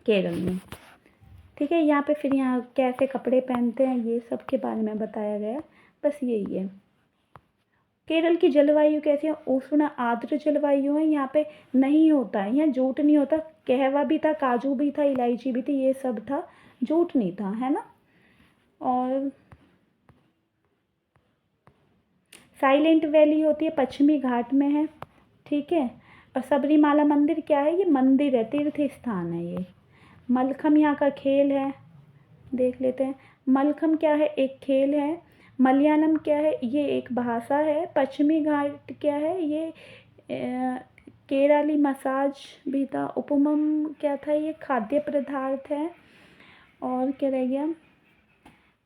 A: केरल में। ठीक है, यहाँ पे फिर यहाँ कैसे कपड़े पहनते हैं ये सब के बारे में बताया गया, बस यही है। केरल की जलवायु कैसी है? उष्ण आर्द्र जलवायु है। यहाँ पे नहीं होता है, यहाँ जूट नहीं होता। कहवा भी था, काजू भी था, इलायची भी थी, ये सब था, जूट नहीं था, है ना। और साइलेंट वैली होती है, पश्चिमी घाट में है। ठीक है, और सबरीमाला मंदिर क्या है? ये मंदिर है, तीर्थ स्थान है ये। मलखम यहाँ का खेल है, देख लेते हैं। मलखम क्या है? एक खेल है। मलयालम क्या है? ये एक भाषा है। पश्चिमी घाट क्या है? ये केरली मसाज भी था। उपमम क्या था? ये खाद्य पदार्थ है। और क्या रह गया?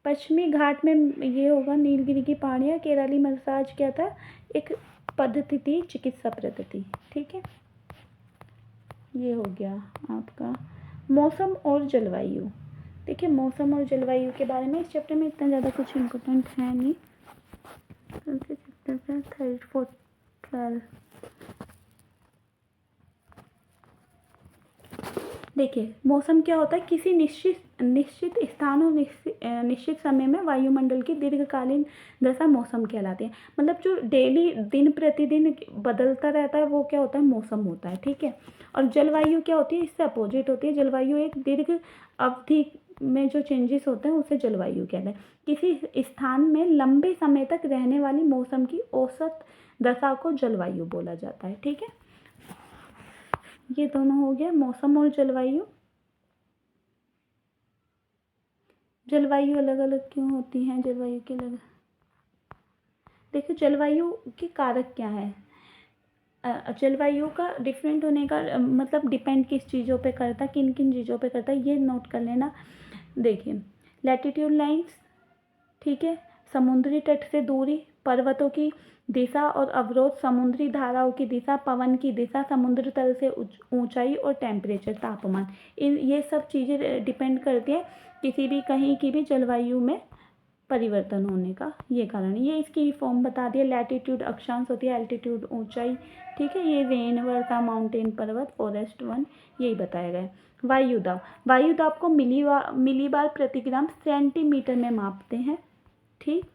A: पश्चिमी घाट में ये होगा नीलगिरी की पहाड़ियाँ। केरली मसाज क्या था? एक पद्धति थी, चिकित्सा पद्धति। ठीक है, ये हो गया आपका मौसम और जलवायु। देखिए, मौसम और जलवायु के बारे में इस चैप्टर में इतना ज़्यादा कुछ इम्पोर्टेंट है नहीं। Third fourth 12। देखिए मौसम क्या होता है, किसी निश्चित स्थान और निश्चित समय में वायुमंडल की दीर्घकालीन दशा मौसम कहलाती है। मतलब जो डेली दिन प्रतिदिन बदलता रहता है वो क्या होता है, मौसम होता है। ठीक है। और जलवायु क्या होती है, इससे अपोजिट होती है। जलवायु एक दीर्घ अवधि में जो चेंजेस होते हैं उसे जलवायु कहते हैं। किसी स्थान में लंबे समय तक रहने वाली मौसम की औसत दशा को जलवायु बोला जाता है। ठीक है, ये दोनों हो गया मौसम और जलवायु। जलवायु अलग अलग क्यों होती हैं, जलवायु के अलग, देखो जलवायु के कारक क्या है। जलवायु का डिफरेंट होने का मतलब डिपेंड किस चीज़ों पे करता है, किन किन चीज़ों पे करता है, ये नोट कर लेना। देखिए लैटिट्यूड लाइंस, ठीक है, समुद्री तट से दूरी, पर्वतों की दिशा और अवरोध, समुद्री धाराओं की दिशा, पवन की दिशा, समुद्र तल से ऊंचाई और टेम्परेचर, तापमान, इन ये सब चीज़ें डिपेंड करती है किसी भी कहीं की भी जलवायु में परिवर्तन होने का। ये कारण, ये इसकी फॉर्म बता दिया। लैटिट्यूड अक्षांश होती है, एल्टीट्यूड ऊंचाई, ठीक है, ये रेन वर्षा, माउंटेन पर्वत, फॉरेस्ट वन, यही बताया गया है। वायुदाब, वायुदाब को मिलीबार प्रतिग्राम सेंटीमीटर में मापते हैं। ठीक,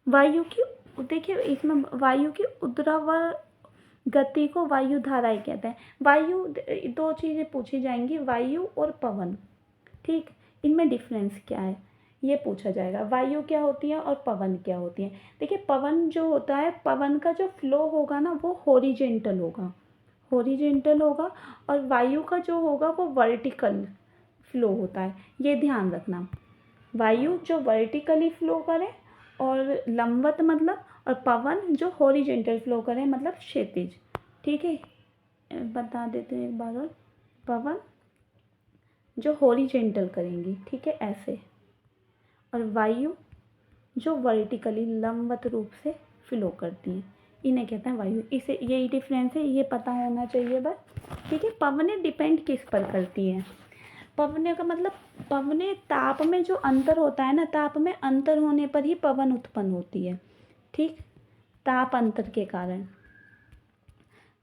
A: वायु की, देखिए इसमें वायु की ऊर्ध्वाधर गति को वायु धाराएं कहते हैं। वायु, दो चीज़ें पूछी जाएंगी, वायु और पवन। ठीक, इनमें डिफरेंस क्या है ये पूछा जाएगा। वायु क्या होती है और पवन क्या होती है। देखिए पवन जो होता है, पवन का जो फ्लो होगा ना वो हॉरिजेंटल होगा, हॉरिजेंटल होगा, और वायु का जो होगा वो वर्टिकल फ्लो होता है। ये ध्यान रखना, वायु जो वर्टिकली फ्लो करे और लंबवत मतलब, और पवन जो हॉरिजेंटल फ्लो करे मतलब क्षैतिज। ठीक है, बता देते हैं एक बार और, पवन जो हॉरिजेंटल करेंगी, ठीक है, ऐसे, और वायु जो वर्टिकली लंबवत रूप से फ्लो करती हैं, इन्हें कहते हैं वायु। इसे यही डिफरेंस है, ये पता होना चाहिए बस। ठीक है, पवनें डिपेंड किस पर करती हैं, पवने का मतलब, पवने ताप में जो अंतर होता है ना, ताप में अंतर होने पर ही पवन उत्पन्न होती है। ठीक, ताप अंतर के कारण,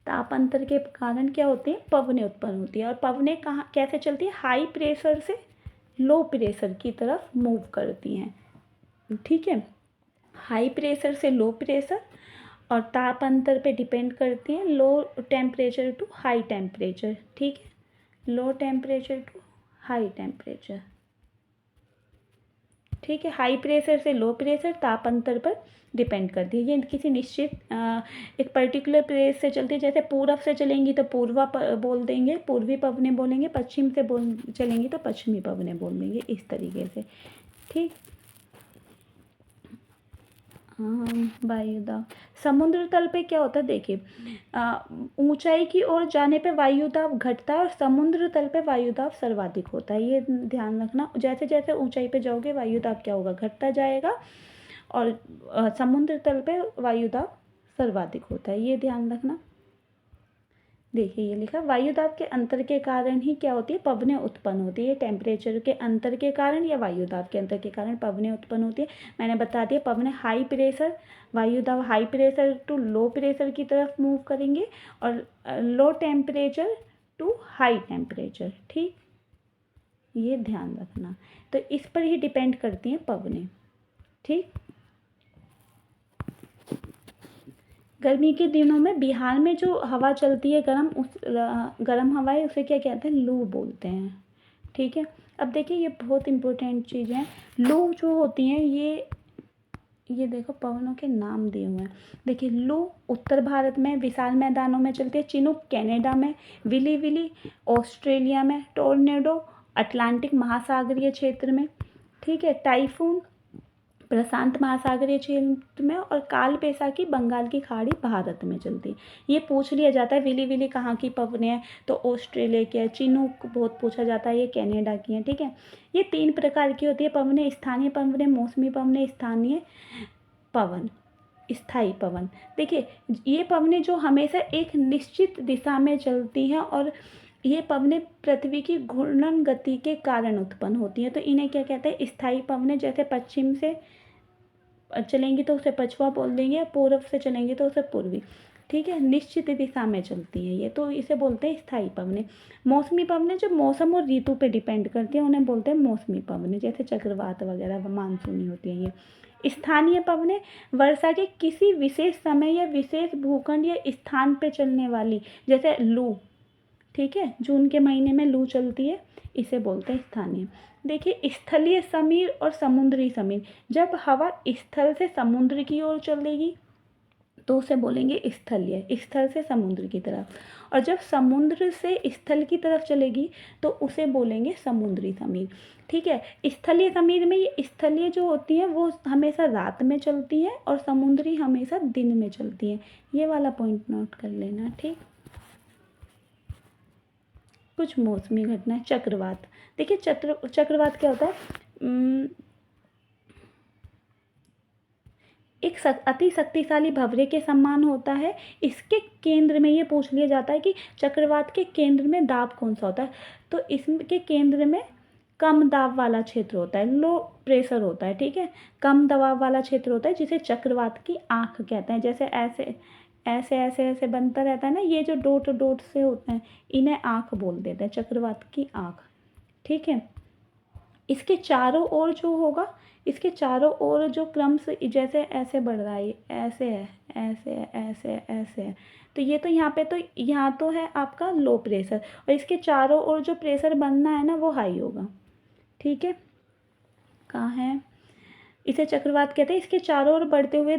A: ताप अंतर के कारण क्या होती है, पवनें उत्पन्न होती है। और पवनें कहाँ कैसे चलती है, हाई प्रेशर से लो प्रेशर की तरफ मूव करती हैं। ठीक है, हाई प्रेशर से लो प्रेशर, और ताप अंतर पे डिपेंड करती है, low temperature to high temperature. ठीक है, low temperature to high temperature. ठीक है, हाई प्रेशर से लो प्रेशर ताप अंतर पर डिपेंड करती है। ये किसी निश्चित एक पर्टिकुलर प्लेस से चलती है। जैसे पूरब से चलेंगी तो पूर्वा बोल देंगे, पूर्वी पवनें बोलेंगे, पश्चिम से चलेंगी तो पश्चिमी पवनें बोल देंगे, इस तरीके से। ठीक, वायुदाब, समुद्र तल पे क्या होता है, देखिए ऊंचाई की ओर जाने पे वायुदाब घटता है और समुद्र तल पे वायुदाब सर्वाधिक होता है। ये ध्यान रखना, जैसे जैसे ऊंचाई पे जाओगे वायुदाब क्या होगा, घटता जाएगा, और समुद्र तल पे वायुदाब सर्वाधिक होता है, ये ध्यान रखना। देखिए ये लिखा, वायुदाब के अंतर के कारण ही क्या होती है, पवनें उत्पन्न होती है। टेम्परेचर के अंतर के कारण या वायुदाब के अंतर के कारण पवनें उत्पन्न होती है। मैंने बता दिया, पवनें हाई प्रेशर, वायुदाब high pressure to low pressure की तरफ मूव करेंगे, और low temperature to high temperature. ठीक, ये ध्यान रखना, तो इस पर ही डिपेंड करती हैं पवनें। ठीक, गर्मी के दिनों में बिहार में जो हवा चलती है गर्म, उस गर्म हवाएं, उसे क्या कहते हैं, लू बोलते हैं। ठीक है, अब देखिए ये बहुत इम्पोर्टेंट चीज़ है। लू जो होती हैं ये देखो पवनों के नाम दिए हुए हैं। देखिए लू उत्तर भारत में विशाल मैदानों में चलती है, चिनूक कनाडा में, विली विली ऑस्ट्रेलिया में, टोर्नेडो अटलांटिक महासागरीय क्षेत्र में। ठीक है, टाइफून प्रशांत महासागरीय क्षेत्र में, और काल बैसाखी बंगाल की खाड़ी भारत में चलती है। ये पूछ लिया जाता है, विली विली कहाँ की पवनें हैं, तो ऑस्ट्रेलिया की है। चिनूक बहुत पूछा जाता है, ये कनाडा की है। ठीक है, ये 3 प्रकार की होती है पवनें, स्थानीय पवनें, मौसमी पवनें, स्थानीय पवन, स्थायी पवन। देखिए ये पवनें जो हमेशा एक निश्चित दिशा में चलती हैं और ये पवनें पृथ्वी की घूर्णन गति के कारण उत्पन्न होती हैं। तो इन्हें क्या कहते हैं? स्थायी पवनें। जैसे पश्चिम से चलेंगी तो उसे पछुआ बोल देंगे, पूर्व से चलेंगे तो उसे पूर्वी। ठीक है, निश्चित दिशा में चलती हैं ये, तो इसे बोलते हैं स्थायी पवनें। मौसमी पवनें जो मौसम और ऋतु पे डिपेंड करती हैं उन्हें बोलते हैं मौसमी पवनें, जैसे चक्रवात वगैरह मानसूनी होती हैं ये। स्थानीय पवनें वर्षा के किसी विशेष समय या विशेष भूखंड या स्थान पे चलने वाली, जैसे लू, ठीक है, जून के महीने में लू चलती है, इसे बोलते हैं स्थानीय। देखिए, स्थलीय समीर और समुद्री समीर, जब हवा स्थल से समुद्र की ओर चलेगी तो उसे बोलेंगे स्थलीय, स्थल से समुद्र की तरफ, और जब समुद्र से स्थल की तरफ चलेगी तो उसे बोलेंगे समुद्री समीर। ठीक है, स्थलीय समीर में ये स्थलीय जो होती है वो हमेशा रात में चलती है और समुद्री हमेशा दिन में चलती है। ये वाला पॉइंट नोट कर लेना। ठीक, कुछ मौसमी घटनाएं। चक्रवात, देखिए चक्रवात क्या होता है? एक अति शक्तिशाली भंवरे के समान होता है। इसके केंद्र में ये पूछ लिया जाता है कि चक्रवात के केंद्र में दाब कौन सा होता है, तो इसके केंद्र में कम दाब वाला क्षेत्र होता है, लो प्रेशर होता है। ठीक है, कम दबाव वाला क्षेत्र होता है जिसे चक्रवात की आंख कहते हैं। जैसे ऐसे ऐसे ऐसे ऐसे बनता रहता है ना, ये जो डॉट डॉट से होते हैं इन्हें आंख बोल देते हैं, चक्रवात की आंख। ठीक है, इसके चारों ओर जो होगा, इसके चारों ओर जो क्रम से जैसे ऐसे बढ़ रहा है, ऐसे है, ऐसे है, ऐसे है, ऐसे है, तो ये तो यहाँ पे तो यहाँ तो है आपका लो प्रेशर, और इसके चारों ओर जो प्रेशर बनना है ना वो हाई होगा। ठीक है, कहाँ है? इसे चक्रवात कहते हैं। इसके चारों ओर बढ़ते हुआ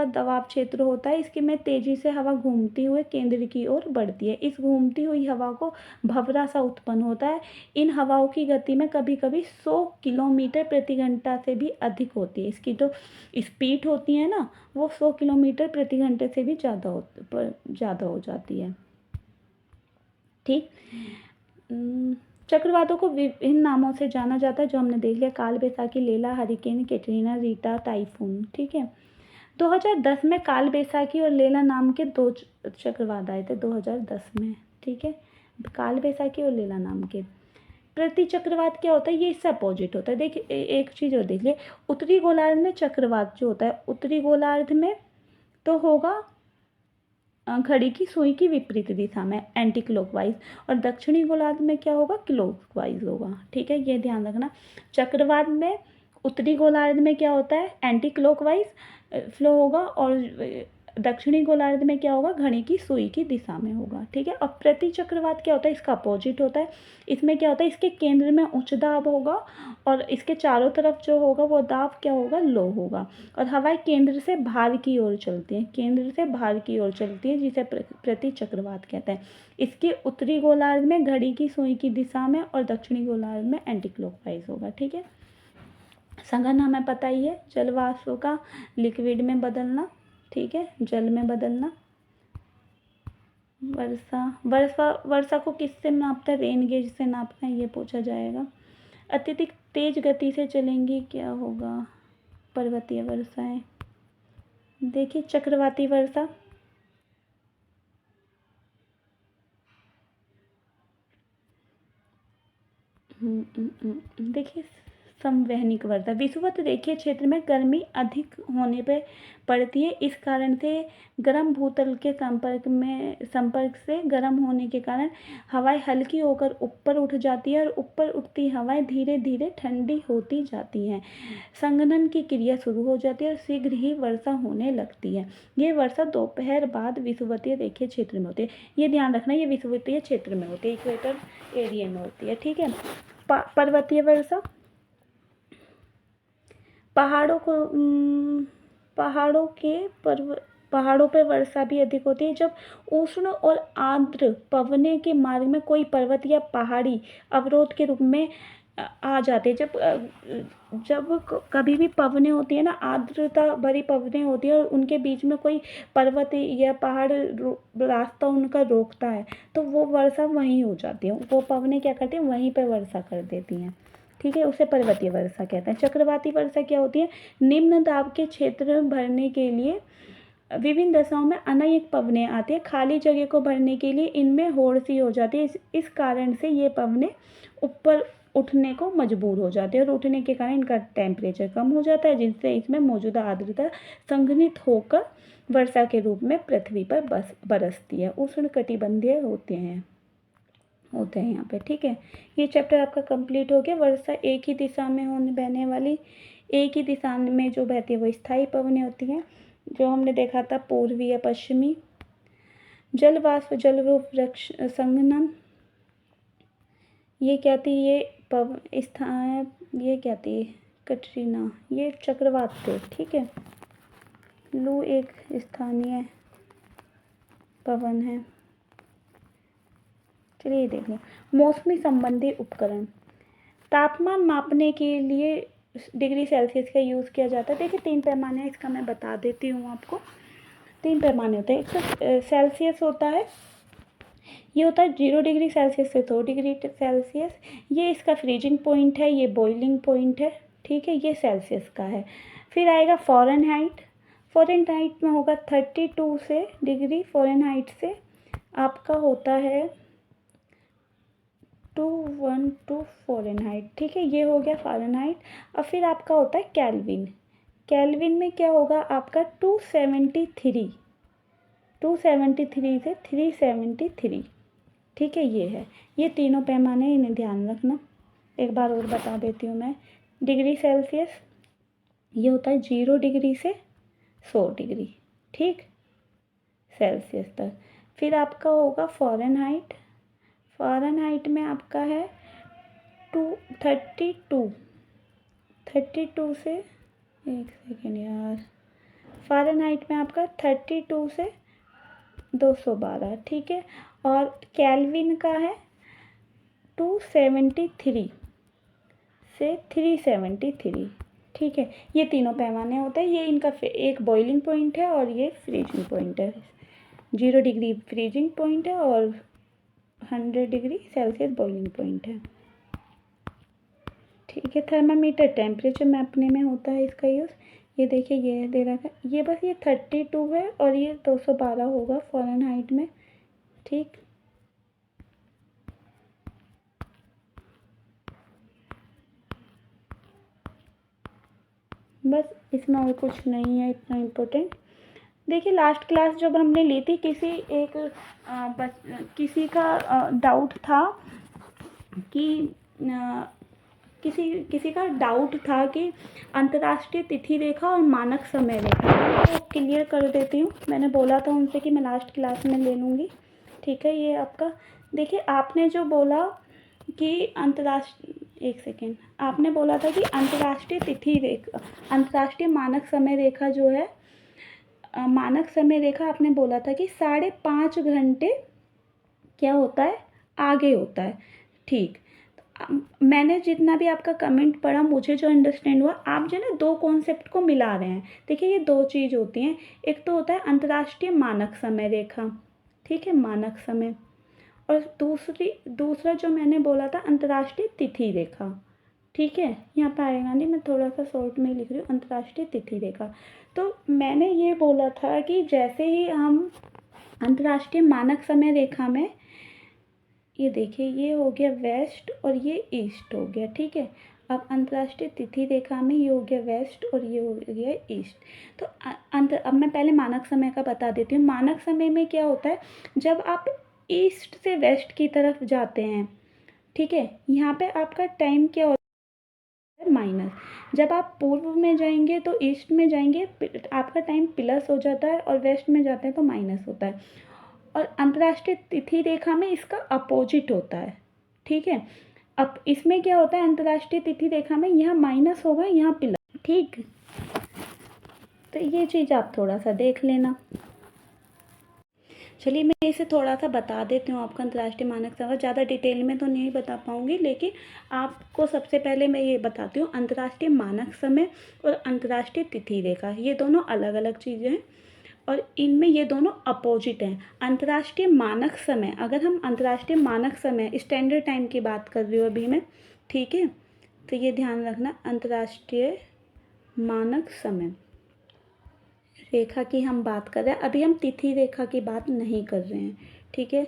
A: दबाव क्षेत्र होता है। इसके में तेजी से हवा घूमती हुए केंद्र की ओर बढ़ती है। इस घूमती हुई हवा को भंवरा सा उत्पन्न होता है। इन हवाओं की गति में कभी कभी 100 किलोमीटर प्रति घंटा से भी अधिक होती है। इसकी जो स्पीड होती है ना वो 100 किलोमीटर प्रति घंटे से भी ज़्यादा हो जाती है। ठीक, चक्रवातों को विभिन्न नामों से जाना जाता है जो हमने देख लिया, काल बैसाखी, लेला, हरिकेन, कैटरीना, रीटा, टाइफून। ठीक है, 2010 में काल बैसाखी और लेला नाम के 2 चक्रवात आए थे 2010 में। ठीक है, काल बैसाखी और लेला नाम के। प्रति चक्रवात क्या होता है? ये इससे अपोजिट होता है। देखिए एक चीज़ और देख लिए, उत्तरी गोलार्ध में चक्रवात जो होता है, उत्तरी गोलार्ध में तो होगा घड़ी की सुई की विपरीत दिशा में, एंटी क्लॉकवाइज, और दक्षिणी गोलार्ध में क्या होगा? क्लॉकवाइज होगा। ठीक है, ये ध्यान रखना। चक्रवात में उत्तरी गोलार्ध में क्या होता है? एंटी क्लॉकवाइज फ्लो होगा, और दक्षिणी गोलार्ध में क्या होगा? घड़ी की सुई की दिशा में होगा। ठीक है, और प्रति चक्रवात क्या होता है? इसका अपोजिट होता है। इसमें क्या होता है? इसके केंद्र में उच्च दाब होगा और इसके चारों तरफ जो होगा वो दाब क्या होगा? लो होगा, और हवाएं केंद्र से बाहर की ओर चलती हैं, केंद्र से बाहर की ओर चलती है, जिसे प्रति चक्रवात कहते हैं। इसके उत्तरी गोलार्ध में घड़ी की सुई की दिशा में और दक्षिणी गोलार्ध में एंटी क्लॉकवाइज होगा। ठीक है, संघन हमें पता ही है, जलवाष्प का लिक्विड में बदलना। ठीक है, जल में बदलना। वर्षा को किससे नापते हैं? रेन गेज से नापते हैं, ये पूछा जाएगा। अत्यधिक तेज गति से चलेंगी, क्या होगा? पर्वतीय वर्षाएं। देखिए चक्रवाती वर्षा, देखिए संवहनिक वर्षा, विषुवत रेखीय क्षेत्र में गर्मी अधिक होने पर पड़ती है। इस कारण से गर्म भूतल के संपर्क से गर्म होने के कारण हवाएं हल्की होकर ऊपर उठ जाती है, और ऊपर उठती हवाएं धीरे धीरे ठंडी होती जाती हैं। संघनन की क्रिया शुरू हो जाती है और शीघ्र ही वर्षा होने लगती है। ये वर्षा दोपहर बाद विषुवतीय रेखीय क्षेत्र में होती है। ये ध्यान रखना, ये विषुवतीय क्षेत्र में होती है, इक्वेटर एरिया में होती है। ठीक है, पर्वतीय वर्षा, पहाड़ों पर वर्षा भी अधिक होती है। जब उष्ण और आर्द्र पवने के मार्ग में कोई पर्वत या पहाड़ी अवरोध के रूप में आ जाते हैं, जब कभी भी पवने होती है ना, आर्द्रता भरी पवने होती है और उनके बीच में कोई पर्वत या पहाड़ रास्ता उनका रोकता है, तो वो वर्षा वहीं हो जाती है। वो पवने क्या करती हैं? वहीं पर वर्षा कर देती हैं। ठीक है, उसे पर्वतीय वर्षा कहते हैं। चक्रवाती वर्षा क्या होती है? निम्न दाब के क्षेत्र भरने के लिए विभिन्न दशाओं में अनेक पवनें आती हैं। खाली जगह को भरने के लिए इनमें होड़ सी हो जाती है। इस कारण से ये पवनें ऊपर उठने को मजबूर हो जाती है और उठने के कारण इनका टेम्परेचर कम हो जाता है, जिससे इसमें मौजूदा आर्द्रता संघनित होकर वर्षा के रूप में पृथ्वी पर बरसती है। उष्णकटिबंधीय होते हैं यहाँ पे। ठीक है, ये चैप्टर आपका कंप्लीट हो गया। वर्षा एक ही दिशा में बहने वाली, एक ही दिशा में जो बहती है वो स्थायी पवनें होती हैं, जो हमने देखा था पूर्वी या पश्चिमी। जल वाष्प जलरूप वृक्ष संघनन, ये क्या थी, ये स्थान, ये क्या थी, कटरीना, ये चक्रवात थे। ठीक है, लू एक स्थानीय पवन है। चलिए देख लें। मौसमी संबंधी उपकरण, तापमान मापने के लिए डिग्री सेल्सियस का यूज़ किया जाता है। देखिए 3 पैमाने हैं, इसका मैं बता देती हूँ आपको। 3 पैमाने होते हैं। एक तो सेल्सियस होता है, ये होता है 0 डिग्री सेल्सियस से 100 डिग्री सेल्सियस। ये इसका फ्रीजिंग पॉइंट है, ये बॉइलिंग पॉइंट है। ठीक है, ये सेल्सियस का है। फिर आएगा फ़ारेनहाइट। फ़ारेनहाइट में होगा 32 से डिग्री फ़ारेनहाइट से आपका होता है 212 फ़ारेनहाइट। ठीक है, ये हो गया फ़ारेनहाइट। और फिर आपका होता है केल्विन। केल्विन में क्या होगा आपका 273 से 373। ठीक है, ये है, ये तीनों पैमाने, इन्हें ध्यान रखना। एक बार और बता देती हूँ मैं। डिग्री सेल्सियस, ये होता है 0 डिग्री से 100 डिग्री, ठीक, सेल्सियस तक। फिर आपका होगा फ़ारेनहाइट। फ़ारेनहाइट में आपका है 32 से, एक सेकेंड यार, फ़ारेनहाइट में आपका 32 से 212। ठीक है, और केल्विन का है 273 से 373। ठीक है, ये तीनों पैमाने होते हैं। ये इनका एक बॉइलिंग पॉइंट है और ये फ्रीजिंग पॉइंट है। 0 डिग्री फ्रीजिंग पॉइंट है और 100 डिग्री सेल्सियस बॉइलिंग पॉइंट है। ठीक है, थर्मामीटर टेम्परेचर मापने में होता है इसका यूज़। ये देखिए, ये दे रखा है, ये बस ये 32 है और ये 212 होगा फ़ारेनहाइट में। ठीक, बस इसमें और कुछ नहीं है इतना इम्पोर्टेंट। देखिए लास्ट क्लास जब हमने ली थी, किसी का डाउट था कि किसी का डाउट था कि अंतर्राष्ट्रीय तिथि रेखा और मानक समय रेखा, तो क्लियर कर देती हूँ। मैंने बोला था उनसे कि मैं लास्ट क्लास में ले लूँगी। ठीक है, ये आपका देखिए, आपने जो बोला कि एक सेकेंड, आपने बोला था कि अंतर्राष्ट्रीय तिथि रेखा, अंतर्राष्ट्रीय मानक समय रेखा जो है, मानक समय रेखा आपने बोला था कि 5.5 घंटे क्या होता है, आगे होता है। ठीक, मैंने जितना भी आपका कमेंट पढ़ा, मुझे जो अंडरस्टैंड हुआ, आप जो है ना 2 कॉन्सेप्ट को मिला रहे हैं। देखिए ये 2 चीज़ होती हैं, एक तो होता है अंतर्राष्ट्रीय मानक समय रेखा, ठीक है, मानक समय, और दूसरा जो मैंने बोला था अंतर्राष्ट्रीय तिथि रेखा। ठीक है, यहाँ पर आएगा नहीं, मैं थोड़ा सा शॉर्ट में लिख रही हूँ, अंतर्राष्ट्रीय तिथि रेखा। तो मैंने ये बोला था कि जैसे ही हम अंतर्राष्ट्रीय मानक समय रेखा में, ये देखिए ये हो गया वेस्ट और ये ईस्ट हो गया। ठीक है, अब अंतर्राष्ट्रीय तिथि रेखा में ये हो गया वेस्ट और ये हो गया ईस्ट। तो अब मैं पहले मानक समय का बता देती हूँ। मानक समय में क्या होता है, जब आप ईस्ट से वेस्ट की तरफ जाते हैं, ठीक है, यहाँ पे आपका टाइम क्या होता है, माइनस। जब आप पूर्व में जाएंगे तो ईस्ट में जाएंगे, आपका टाइम प्लस हो जाता है, और वेस्ट में जाते हैं तो माइनस होता है। और अंतर्राष्ट्रीय तिथि रेखा में इसका अपोजिट होता है। ठीक है, अब इसमें क्या होता है, अंतर्राष्ट्रीय तिथि रेखा में यहाँ माइनस होगा, यहाँ प्लस। ठीक, तो ये चीज़ आप थोड़ा सा देख लेना। चलिए मैं इसे थोड़ा सा बता देती हूँ आपका अंतर्राष्ट्रीय मानक समय। ज़्यादा डिटेल में तो नहीं बता पाऊँगी, लेकिन आपको सबसे पहले मैं ये बताती हूँ, अंतर्राष्ट्रीय मानक समय और अंतर्राष्ट्रीय तिथि रेखा, ये दोनों अलग अलग चीज़ें हैं और इनमें ये दोनों अपोजिट हैं। अंतर्राष्ट्रीय मानक समय, अगर हम अंतर्राष्ट्रीय मानक समय स्टैंडर्ड टाइम की बात कर रही हूँ अभी मैं, ठीक है, तो ये ध्यान रखना, अंतर्राष्ट्रीय मानक समय रेखा की हम बात कर रहे हैं, अभी हम तिथि रेखा की बात नहीं कर रहे हैं, ठीक है।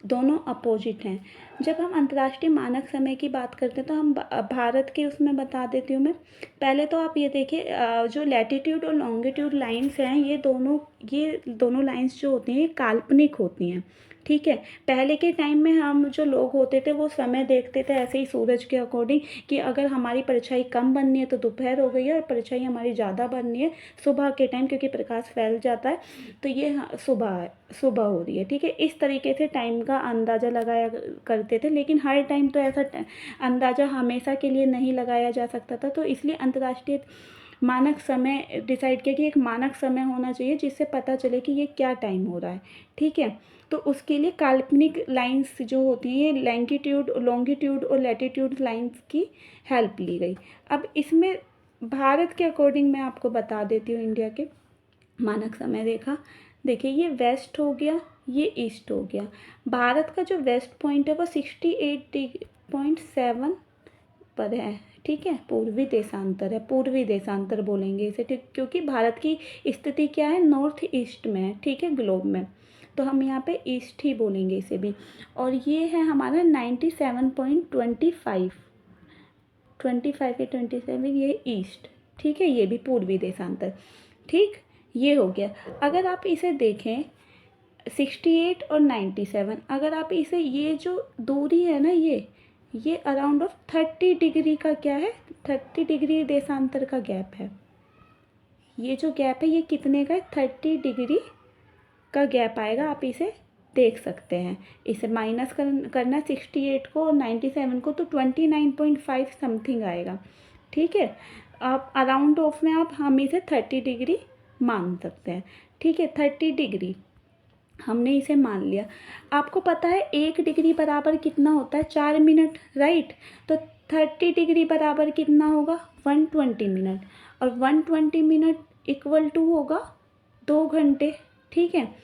A: दोनों अपोजिट हैं। जब हम अंतर्राष्ट्रीय मानक समय की बात करते हैं तो हम भारत के उसमें बता देती हूँ मैं। पहले तो आप ये देखिए, जो लैटिट्यूड और लॉन्गिट्यूड लाइंस हैं, ये दोनों लाइंस जो होती हैं ये काल्पनिक होती हैं, ठीक है। पहले के टाइम में हम जो लोग होते थे वो समय देखते थे ऐसे ही सूरज के अकॉर्डिंग, कि अगर हमारी परछाई कम बननी है तो दोपहर हो गई है, और परछाई हमारी ज़्यादा बननी है सुबह के टाइम, क्योंकि प्रकाश फैल जाता है, तो ये सुबह है, सुबह हो रही है, ठीक है। इस तरीके से टाइम का अंदाज़ा लगाया करते थे, लेकिन हर टाइम तो ऐसा अंदाज़ा हमेशा के लिए नहीं लगाया जा सकता था, तो इसलिए अंतर्राष्ट्रीय मानक समय डिसाइड किया कि एक मानक समय होना चाहिए जिससे पता चले कि ये क्या टाइम हो रहा है, ठीक है। तो उसके लिए काल्पनिक लाइंस जो होती हैं, ये लॉन्गिट्यूड और लैटिट्यूड लाइंस की हेल्प ली गई। अब इसमें भारत के अकॉर्डिंग मैं आपको बता देती हूँ इंडिया के मानक समय रेखा। देखिए, ये वेस्ट हो गया, ये ईस्ट हो गया। भारत का जो वेस्ट पॉइंट है वो 68.7 पर है, ठीक है। पूर्वी देशांतर है, पूर्वी देशांतर बोलेंगे इसे, ठीक, क्योंकि भारत की स्थिति क्या है, नॉर्थ ईस्ट में है, ठीक है, ग्लोब में, तो हम यहाँ पे ईस्ट ही बोलेंगे इसे भी। और ये है हमारा 97.25, 25 या 27, ये ईस्ट, ठीक है, ये भी पूर्वी देशांतर, ठीक। ये हो गया। अगर आप इसे देखें 68 और 97, अगर आप इसे, ये जो दूरी है ना, ये अराउंड ऑफ 30 डिग्री का क्या है, 30 डिग्री देशांतर का गैप है। ये जो गैप है ये कितने का है, 30 डिग्री का गैप आएगा, आप इसे देख सकते हैं। इसे माइनस करना 68 को और 97 को, तो 29.5 समथिंग आएगा, ठीक है। आप अराउंड ऑफ में आप हम इसे 30 डिग्री मान सकते हैं, ठीक है। 30 डिग्री हमने इसे मान लिया। आपको पता है 1 डिग्री बराबर कितना होता है, 4 मिनट, राइट। तो 30 डिग्री बराबर कितना होगा, 120 मिनट, और 120 मिनट इक्वल टू होगा 2 घंटे, ठीक है।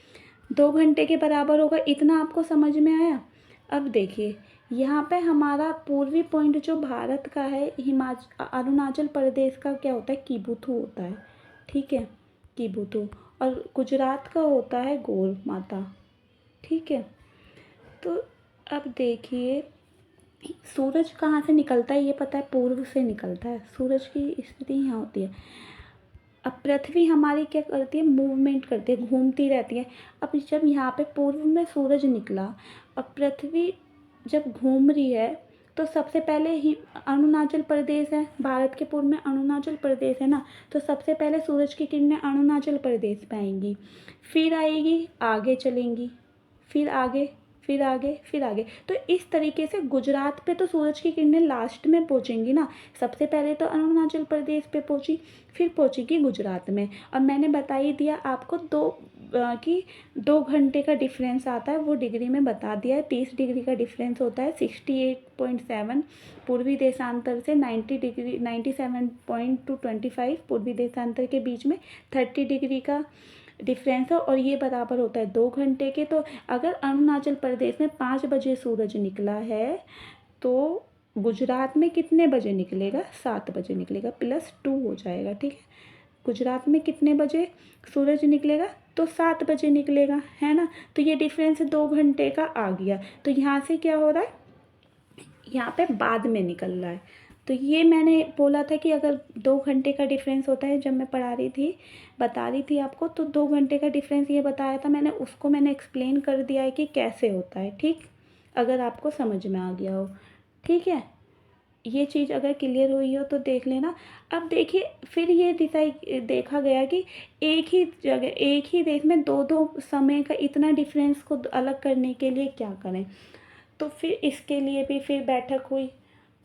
A: 2 घंटे के बराबर होगा, इतना आपको समझ में आया। अब देखिए, यहाँ पे हमारा पूर्वी पॉइंट जो भारत का है, अरुणाचल प्रदेश का क्या होता है, कीबुथु होता है, ठीक है, कीबुथु। और गुजरात का होता है गौर माता, ठीक है। तो अब देखिए, सूरज कहाँ से निकलता है ये पता है, पूर्व से निकलता है, सूरज की स्थिति यहाँ होती है। अब पृथ्वी हमारी क्या करती है, मूवमेंट करती है, घूमती रहती है। अब जब यहाँ पे पूर्व में सूरज निकला, अब पृथ्वी जब घूम रही है, तो सबसे पहले ही अरुणाचल प्रदेश है, भारत के पूर्व में अरुणाचल प्रदेश है ना, तो सबसे पहले सूरज की किरणें अरुणाचल प्रदेश पे आएंगी, फिर आएगी, आगे चलेंगी, फिर आगे, फिर आगे, फिर आगे। तो इस तरीके से गुजरात पे तो सूरज की किरणें लास्ट में पहुँचेंगी ना, सबसे पहले तो अरुणाचल प्रदेश पे पहुँची, फिर पहुँचेगी गुजरात में। और मैंने बता ही दिया आपको कि 2 घंटे का डिफरेंस आता है, वो डिग्री में बता दिया है। 30 डिग्री का डिफरेंस होता है, 68.7 पूर्वी देशांतर से 90 डिग्री 97.25 पूर्वी देशांतर के बीच में 30 डिग्री का डिफरेंस है, और ये बराबर होता है 2 घंटे के। तो अगर अरुणाचल प्रदेश में 5 बजे सूरज निकला है, तो गुजरात में कितने बजे निकलेगा, 7 बजे निकलेगा, +2 हो जाएगा, ठीक है। गुजरात में कितने बजे सूरज निकलेगा, तो 7 बजे निकलेगा, है ना। तो ये डिफरेंस 2 घंटे का आ गया। तो यहाँ से क्या हो रहा है, यहाँ पे बाद में निकल रहा है। तो ये मैंने बोला था कि अगर 2 घंटे का डिफरेंस होता है, जब मैं पढ़ा रही थी, बता रही थी आपको, तो 2 घंटे का डिफरेंस ये बताया था मैंने, उसको मैंने एक्सप्लेन कर दिया है कि कैसे होता है, ठीक, अगर आपको समझ में आ गया हो, ठीक है। ये चीज़ अगर क्लियर हुई हो तो देख लेना। अब देखिए, फिर ये देखा गया कि एक ही जगह, एक ही देश में दो दो समय का इतना डिफरेंस को अलग करने के लिए क्या करें। तो फिर इसके लिए भी फिर बैठक हुई,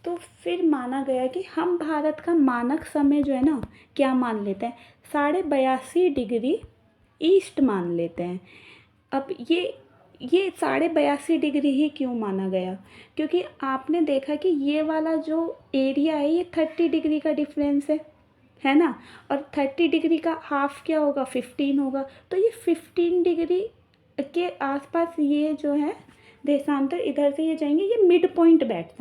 A: तो फिर माना गया कि हम भारत का मानक समय जो है ना, क्या मान लेते हैं, 82.5 डिग्री ईस्ट मान लेते हैं। अब ये 82.5 डिग्री ही क्यों माना गया, क्योंकि आपने देखा कि ये वाला जो एरिया है ये 30 डिग्री का डिफरेंस है ना, और 30 डिग्री का हाफ क्या होगा, 15 होगा। तो ये 15 डिग्री के आसपास ये जो है देशांतर, इधर से ये जाएंगे, ये मिड पॉइंट बैठता है।